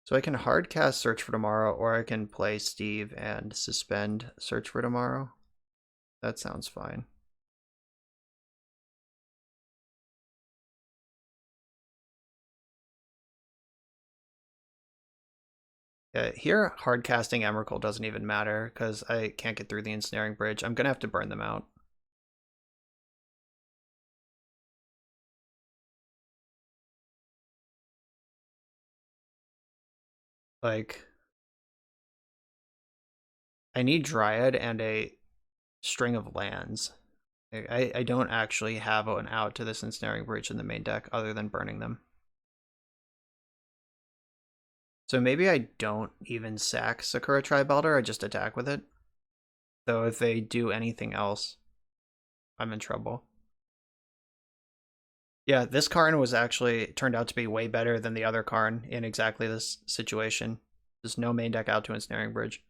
So I can hardcast Search for Tomorrow, or I can play Steve and suspend Search for Tomorrow. That sounds fine. Yeah, here hardcasting Emrakul doesn't even matter because I can't get through the Ensnaring Bridge. I'm gonna have to burn them out. Like, I need Dryad and a string of lands. I don't actually have an out to this Ensnaring Bridge in the main deck other than burning them. So maybe I don't even sack Sakura Tribelder, I just attack with it. Though if they do anything else, I'm in trouble. Yeah, this Karn was actually turned out to be way better than the other Karn in exactly this situation. There's no main deck out to Ensnaring Bridge.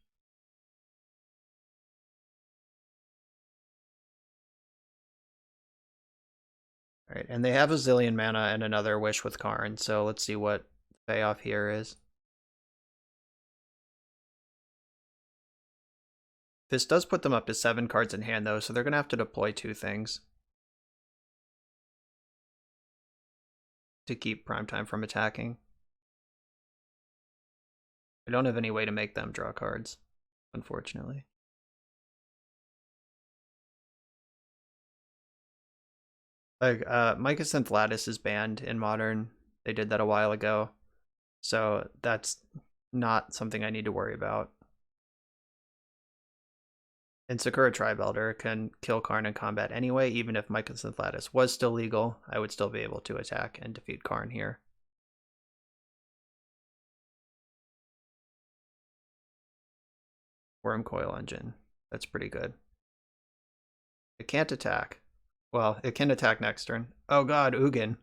Alright, and they have a zillion mana and another Wish with Karn, so let's see what the payoff here is. This does put them up to 7 cards in hand, though, so they're going to have to deploy 2 things to keep Primetime from attacking. I don't have any way to make them draw cards, unfortunately. Like, Mycosynth Lattice is banned in Modern. They did that a while ago, so that's not something I need to worry about. And Sakura Tribelder can kill Karn in combat anyway, even if Mycosynth Lattice was still legal, I would still be able to attack and defeat Karn here. Wormcoil Engine. That's pretty good. It can't attack. Well, it can attack next turn. Oh god, Ugin.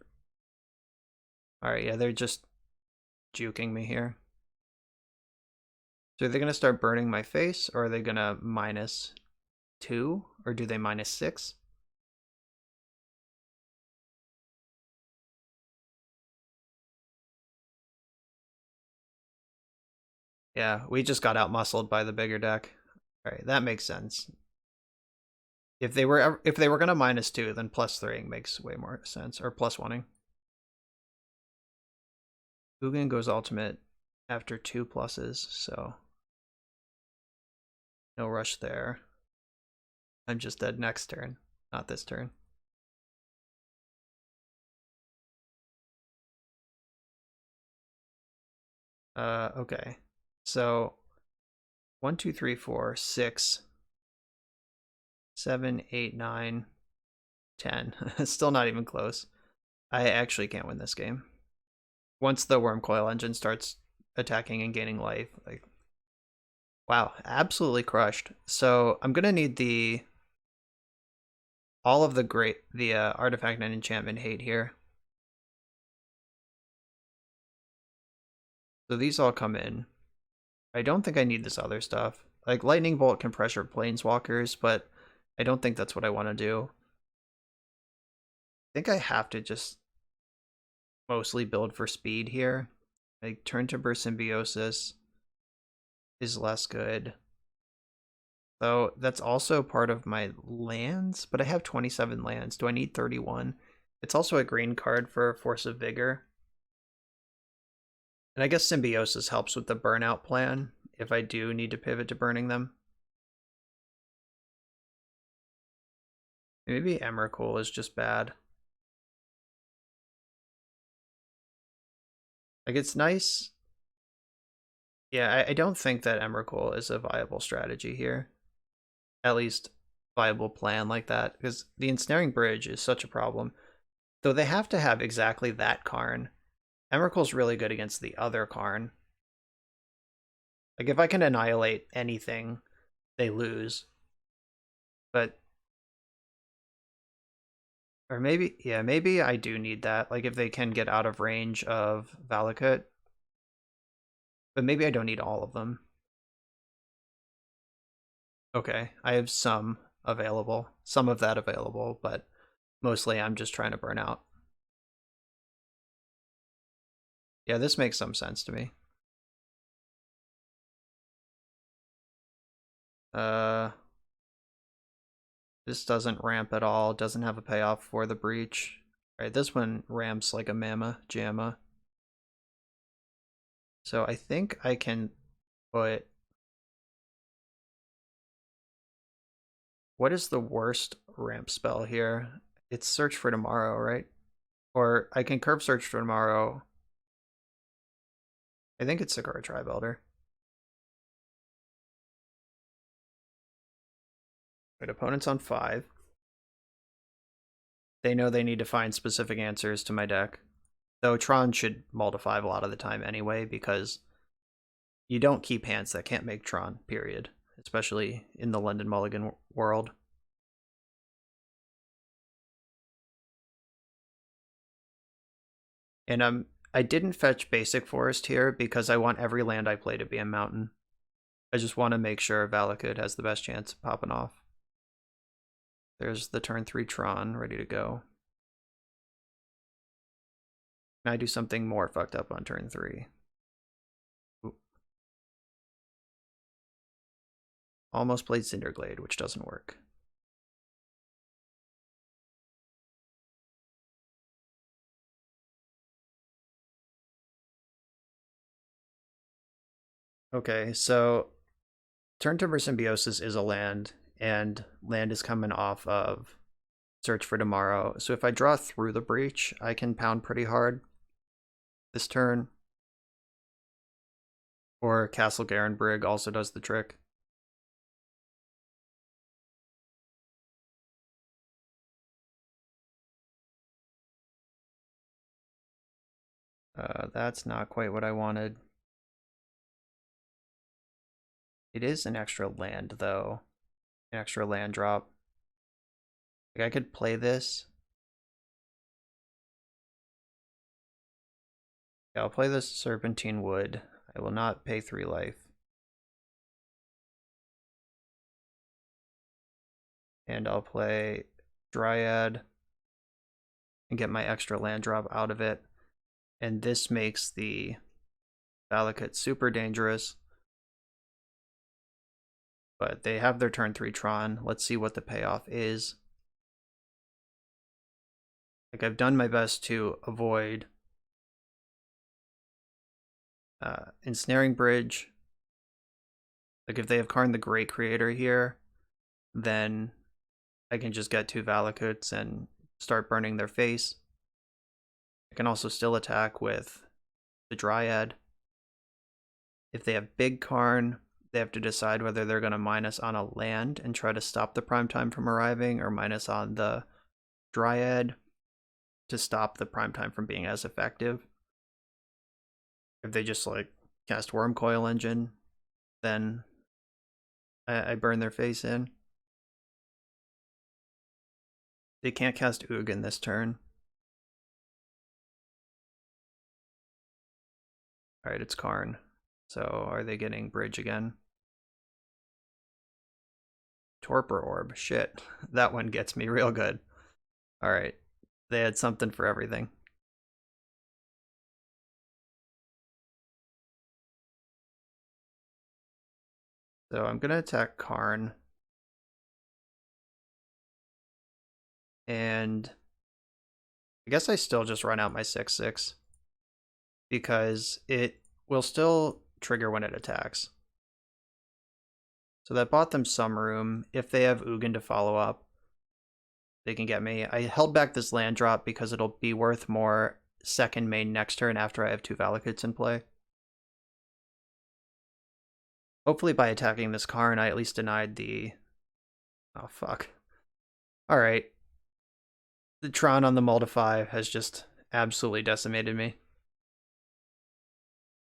Alright, yeah, they're just juking me here. So are they going to start burning my face, or are they going to -2? Or do they -6? Yeah, we just got out-muscled by the bigger deck. Alright, that makes sense. If they were going to -2, then +3 makes way more sense, or +1ing. Ugin goes ultimate after 2 pluses, so no rush there. I'm just dead next turn, not this turn. Okay. So 1, 2, 3, 4, 6, 7, 8, 9, 10. Still not even close. I actually can't win this game. Once the Wormcoil Engine starts attacking and gaining life, like, wow, absolutely crushed. So I'm gonna need all of the artifact and enchantment hate here. So these all come in. I don't think I need this other stuff. Like, Lightning Bolt can pressure Planeswalkers, but I don't think that's what I want to do. I think I have to just mostly build for speed here. Like, Turn to Burst Symbiosis is less good. Though that's also part of my lands, but I have 27 lands. Do I need 31? It's also a green card for Force of Vigor. And I guess Symbiosis helps with the burnout plan if I do need to pivot to burning them. Maybe Emrakul is just bad. Like, it's nice. Yeah, I don't think that Emrakul is a viable strategy here. At least viable plan like that, because the Ensnaring Bridge is such a problem. Though they have to have exactly that Karn. Emrakul's really good against the other Karn. Like, if I can annihilate anything, they lose. But... or maybe, yeah, maybe I do need that. Like, if they can get out of range of Valakut. But maybe I don't need all of them. Okay, I have some available. Some of that available, but mostly I'm just trying to burn out. Yeah, this makes some sense to me. This doesn't ramp at all, doesn't have a payoff for the breach. Alright, this one ramps like a mamma jamma. So I think I can put... what is the worst ramp spell here? It's Search for Tomorrow, right? Or I can curve Search for Tomorrow. I think it's Sakura Tribelder. Right, opponent's on 5. They know they need to find specific answers to my deck. Though Tron should mull to 5 a lot of the time anyway, because you don't keep hands that can't make Tron, period. Especially in the London Mulligan world. And I didn't fetch Basic Forest here because I want every land I play to be a mountain. I just want to make sure Valakut has the best chance of popping off. There's the turn 3 Tron ready to go. Can I do something more fucked up on turn 3? Ooh. Almost played Cinderglade, which doesn't work. Okay, so Turn Timber Symbiosis is a land, and land is coming off of Search for Tomorrow. So if I draw through the Breach, I can pound pretty hard this turn. Or Castle Garenbrig also does the trick. That's not quite what I wanted. It is an extra land, though. An extra land drop. Like, I could play this. Yeah, I'll play this Serpentine Wood. I will not pay 3 life. And I'll play Dryad and get my extra land drop out of it. And this makes the Valakut super dangerous. But they have their turn 3 Tron. Let's see what the payoff is. Like, I've done my best to avoid Ensnaring Bridge. Like, if they have Karn the Great Creator here, then I can just get 2 Valakuts and start burning their face. I can also still attack with the Dryad. If they have big Karn, they have to decide whether they're going to minus on a land and try to stop the primetime from arriving, or minus on the Dryad to stop the primetime from being as effective. If they just like cast Wormcoil Engine, then I burn their face in. They can't cast Ugin this turn. Alright, it's Karn. So are they getting Bridge again? Torpor Orb. Shit. That one gets me real good. Alright. They had something for everything. So I'm going to attack Karn. And I guess I still just run out my 6/6. Because it will still trigger when it attacks. So that bought them some room. If they have Ugin to follow up, they can get me. I held back this land drop because it'll be worth more second main next turn after I have 2 Valakuts in play. Hopefully by attacking this Karn, I at least denied the... Oh, fuck. Alright. The Tron on the Mull-to-5 has just absolutely decimated me.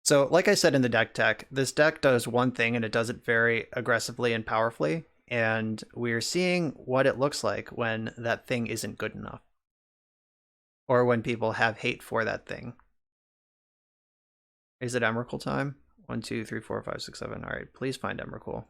So, like I said in the deck tech, this deck does one thing and it does it very aggressively and powerfully, and we're seeing what it looks like when that thing isn't good enough. Or when people have hate for that thing. Is it Emrakul time? 1, 2, 3, 4, 5, 6, 7. Alright, please find Emrakul.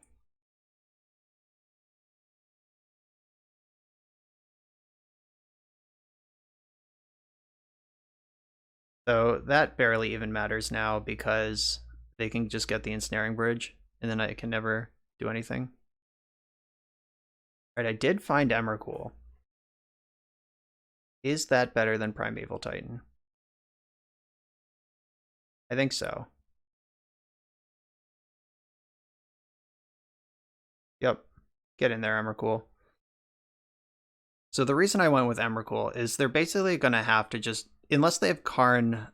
So that barely even matters now because they can just get the Ensnaring Bridge, and then I can never do anything. Alright, I did find Emrakul. Is that better than Primeval Titan? I think so. Yep. Get in there, Emrakul. So the reason I went with Emrakul is they're basically going to have to just, unless they have Karn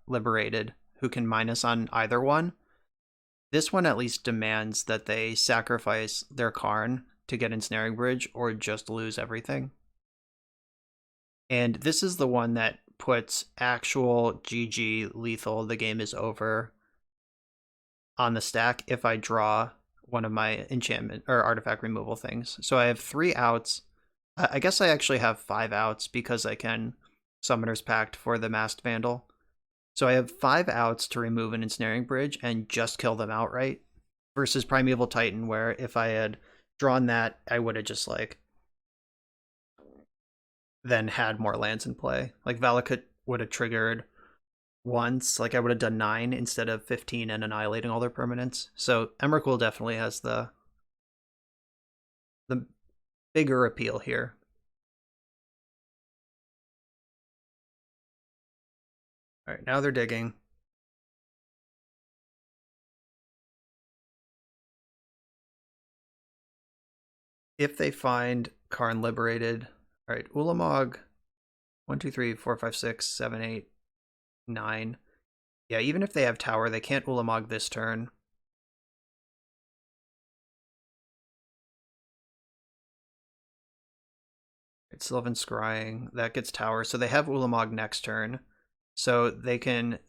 liberated, who can minus on either one, this one at least demands that they sacrifice their Karn to get Ensnaring Bridge or just lose everything. And this is the one that puts actual GG lethal, the game is over, on the stack if I draw one of my enchantment or artifact removal things. So I have 3 outs. I guess I actually have 5 outs because I can Summoner's Pact for the Masked Vandal. So I have 5 outs to remove an Ensnaring Bridge and just kill them outright, versus Primeval Titan, where if I had drawn that, I would have just like then had more lands in play. Like Valakut would have triggered once, like I would have done 9 instead of 15 and annihilating all their permanents. So Emrakul definitely has the bigger appeal here. All right, now they're digging. If they find Karn Liberated, all right, Ulamog, 1, 2, 3, 4, 5, 6, 7, 8, 9. Yeah, even if they have tower, they can't Ulamog this turn. It's Sylvan Scrying, that gets tower, so they have Ulamog next turn. So they can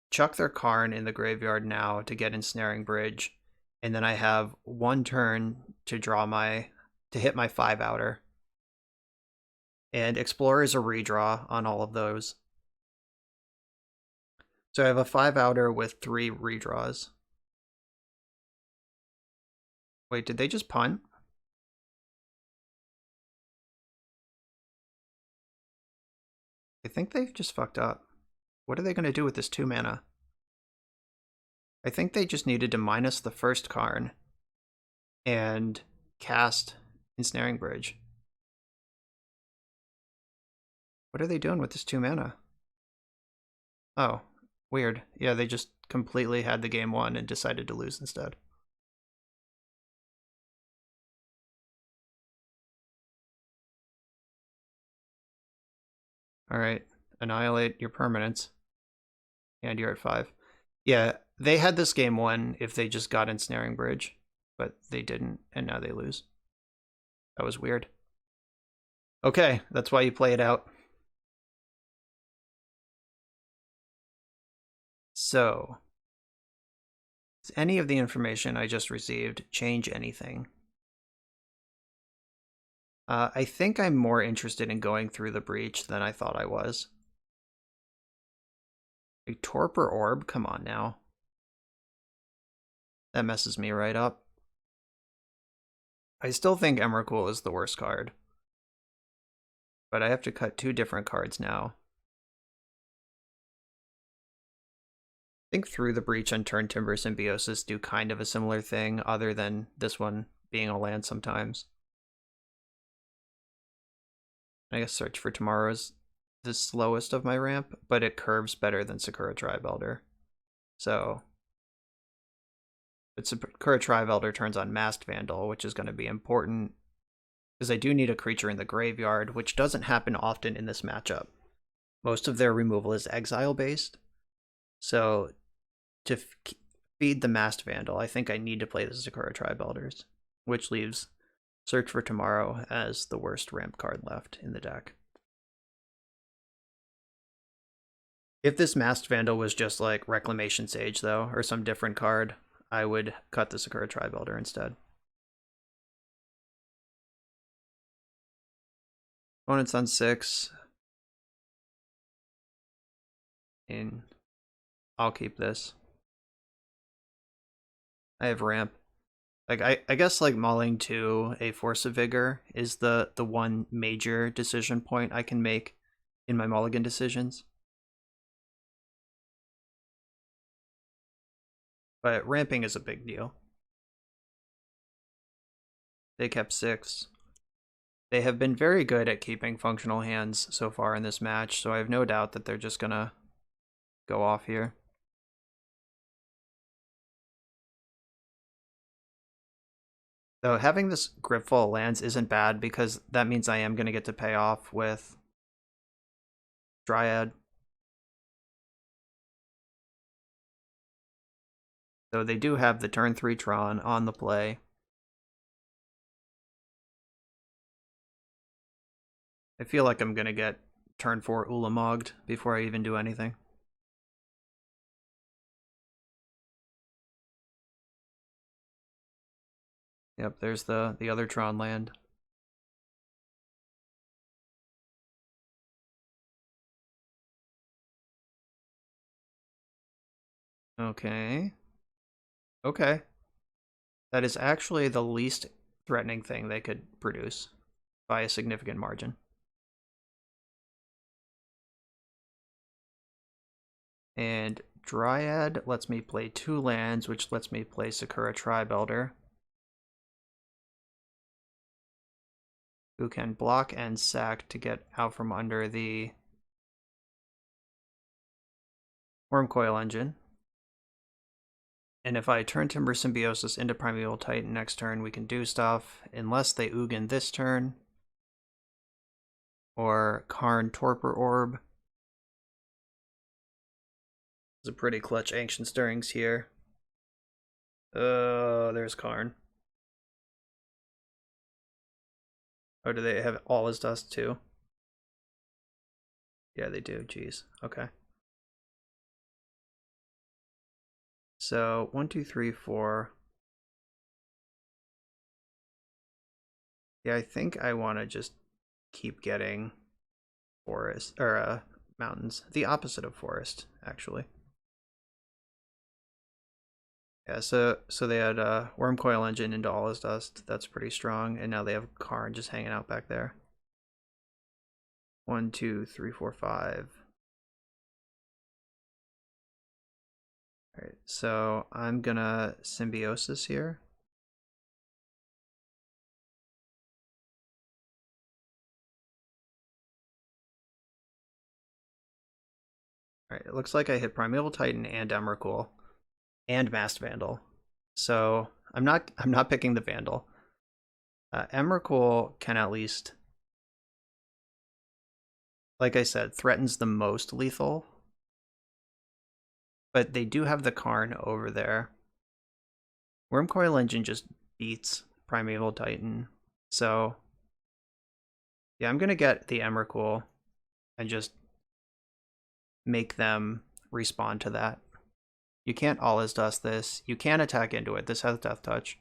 chuck their Karn in the graveyard now to get Ensnaring Bridge, and then I have 1 turn to hit my 5 outer. And Explorer is a redraw on all of those. So I have a 5 outer with 3 redraws. Wait, did they just punt? I think they've just fucked up. What are they going to do with this 2 mana? I think they just needed to minus the first Karn and cast Ensnaring Bridge. What are they doing with this 2 mana? Oh, weird. Yeah, they just completely had the game won and decided to lose instead. Alright, annihilate your permanents. And you're at 5. Yeah, they had this game won if they just got Ensnaring Bridge, but they didn't, and now they lose. That was weird. Okay, that's why you play it out. So, does any of the information I just received change anything? I think I'm more interested in going through the breach than I thought I was. A Torpor Orb? Come on now. That messes me right up. I still think Emrakul is the worst card. But I have to cut 2 different cards now. I think Through the Breach and Turn Timber Symbiosis do kind of a similar thing, other than this one being a land sometimes. I guess Search for Tomorrow is the slowest of my ramp, but it curves better than Sakura Tribe Elder. So, but Sakura Tribe Elder turns on Masked Vandal, which is going to be important, because I do need a creature in the graveyard, which doesn't happen often in this matchup. Most of their removal is exile-based, so to feed the Masked Vandal, I think I need to play the Sakura Tribe Elders, which leaves Search for Tomorrow as the worst ramp card left in the deck. If this Masked Vandal was just like Reclamation Sage, though, or some different card, I would cut the Sakura Tribe Elder instead. Opponent's on 6. And I'll keep this. I have ramp. Like I guess like mauling to a Force of Vigor is the one major decision point I can make in my mulligan decisions. But ramping is a big deal. They kept 6. They have been very good at keeping functional hands so far in this match, so I have no doubt that they're just gonna go off here. Though having this grip full of lands isn't bad, because that means I am going to get to pay off with Dryad. So they do have the turn 3 Tron on the play. I feel like I'm gonna get turn 4 Ulamogged before I even do anything. Yep, there's the other Tron land. Okay. Okay. That is actually the least threatening thing they could produce by a significant margin. And Dryad lets me play 2 lands, which lets me play Sakura Tribe Elder, who can block and sack to get out from under the Wormcoil Engine. And if I turn Timber Symbiosis into Primeval Titan next turn, we can do stuff, unless they Ugin this turn, or Karn Torpor Orb. It's a pretty clutch Ancient Stirrings here. There's Karn. Oh, do they have all his dust too? Yeah, they do. Jeez. Okay. So 1, 2, 3, 4. Yeah, I think I want to just keep getting forest or mountains. The opposite of forest, actually. Yeah, so they had Wormcoil Engine into all his dust. That's pretty strong, and now they have Karn just hanging out back there. 1, 2, 3, 4, 5. All right, so I'm gonna Symbiosis here. All right, it looks like I hit Primeval Titan and Emrakul and Masked Vandal. So I'm not picking the Vandal. Emrakul can at least, like I said, threatens the most lethal. But they do have the Karn over there. Wormcoil Engine just beats Primeval Titan. So yeah, I'm gonna get the Emrakul and just make them respond to that. You can't all his dust this. You can attack into it. This has Death Touch.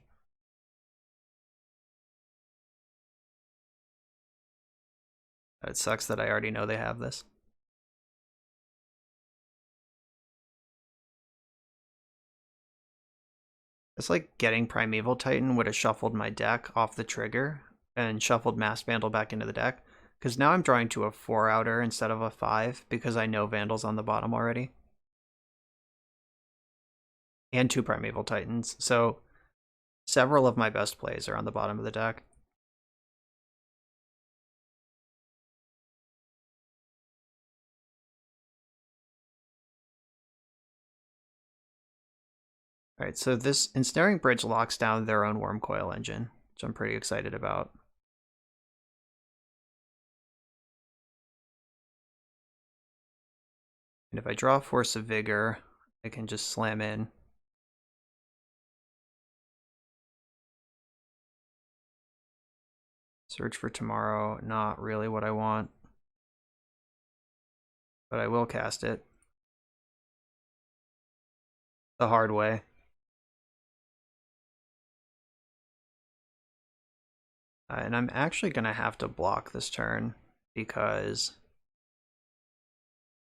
It sucks that I already know they have this. It's like getting Primeval Titan would have shuffled my deck off the trigger and shuffled Masked Vandal back into the deck. Because now I'm drawing to a 4-outer instead of a 5 because I know Vandal's on the bottom already. And 2 Primeval Titans. So several of my best plays are on the bottom of the deck. Alright, so this Ensnaring Bridge locks down their own Wormcoil Engine, which I'm pretty excited about. And if I draw Force of Vigor, I can just slam in. Search for Tomorrow, not really what I want. But I will cast it. The hard way. And I'm actually going to have to block this turn because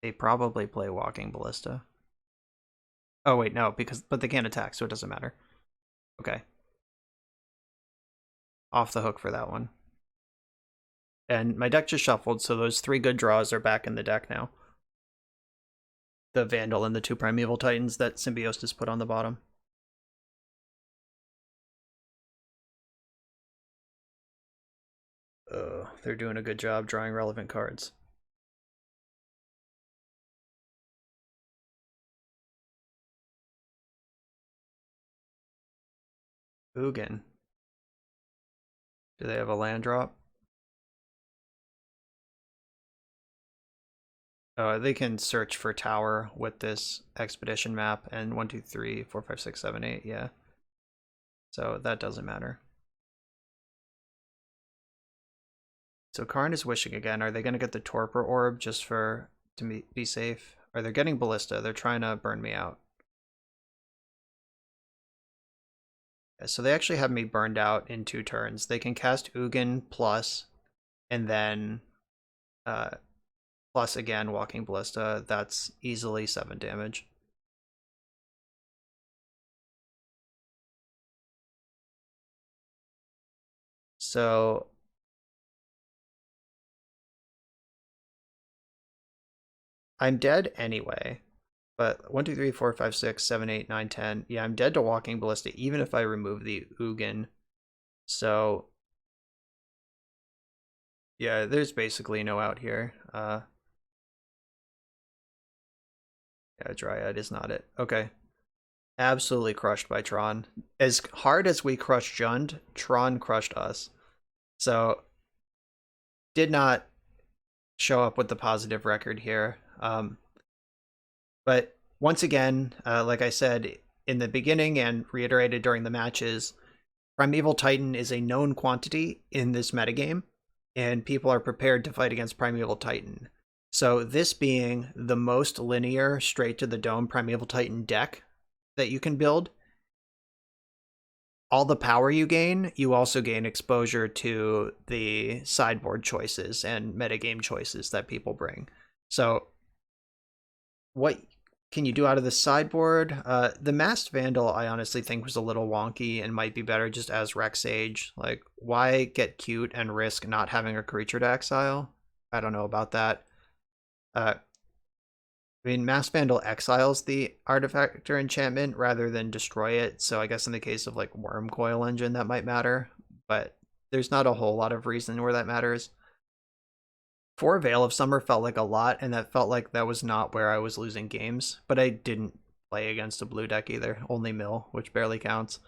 they probably play Walking Ballista. Oh wait, no, but they can't attack, so it doesn't matter. Okay. Off the hook for that one. And my deck just shuffled, so those 3 good draws are back in the deck now. The Vandal and the 2 Primeval Titans that Symbiosis put on the bottom. They're doing a good job drawing relevant cards. Ugin. Do they have a land drop? They can search for tower with this expedition map and 1, 2, 3, 4, 5, 6, 7, 8, yeah. So that doesn't matter. So Karn is wishing again. Are they going to get the Torpor Orb just to be safe? Or they're getting Ballista. They're trying to burn me out. Yeah, so they actually have me burned out in 2 turns. They can cast Ugin plus, and then plus again, Walking Ballista. That's easily 7 damage. So I'm dead anyway. But 1, 2, 3, 4, 5, 6, 7, 8, 9, 10. Yeah, I'm dead to Walking Ballista, even if I remove the Ugin. So yeah, there's basically no out here. Yeah, Dryad is not it. Okay. Absolutely crushed by Tron. As hard as we crushed Jund, Tron crushed us. So did not show up with the positive record here. But once again, like I said in the beginning and reiterated during the matches, Primeval Titan is a known quantity in this metagame, and people are prepared to fight against Primeval Titan. So this being the most linear, straight to the dome Primeval Titan deck that you can build, all the power you gain, you also gain exposure to the sideboard choices and metagame choices that people bring. So what can you do out of the sideboard? The Masked Vandal, I honestly think, was a little wonky and might be better just as Rex Sage. Like, why get cute and risk not having a creature to exile? I don't know about that. I mean, Masked Vandal exiles the artifact or enchantment rather than destroy it, so I guess in the case of like Worm Coil Engine that might matter, but there's not a whole lot of reason where that matters. 4 Veil of Summer felt like a lot, and that felt like that was not where I was losing games, but I didn't play against a blue deck either, only Mill, which barely counts.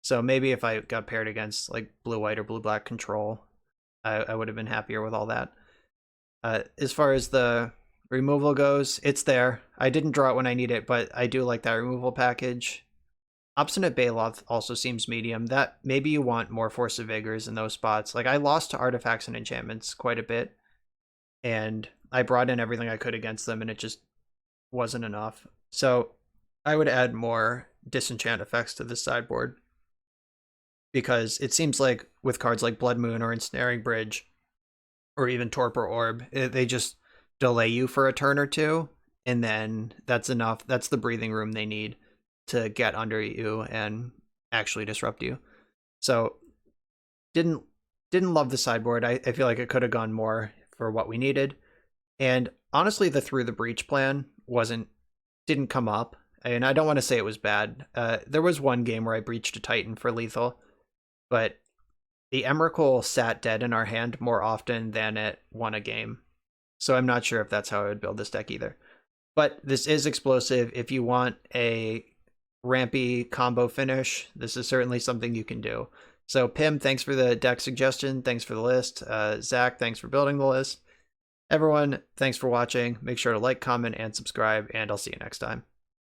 So maybe if I got paired against like blue-white or blue-black control, I would have been happier with all that. As far as the removal goes, it's there. I didn't draw it when I need it, but I do like that removal package. Obstinate Baloth also seems medium. That maybe you want more Force of Vigors in those spots. Like, I lost to artifacts and enchantments quite a bit, and I brought in everything I could against them, and it just wasn't enough. So I would add more disenchant effects to the sideboard, because it seems like with cards like Blood Moon or Ensnaring Bridge or even Torpor Orb, they just delay you for a turn or two, and then that's enough. That's the breathing room they need to get under you and actually disrupt you. So didn't love the sideboard. I feel like it could have gone more for what we needed. And honestly, the Through the Breach plan didn't come up. And I don't want to say it was bad. There was one game where I breached a Titan for lethal, but the Emrakul sat dead in our hand more often than it won a game. So I'm not sure if that's how I would build this deck either. But this is explosive. If you want a rampy combo finish, this is certainly something you can do. So Pim, thanks for the deck suggestion. Thanks for the list. Zach, thanks for building the list. Everyone, thanks for watching. Make sure to like, comment, and subscribe, and I'll see you next time.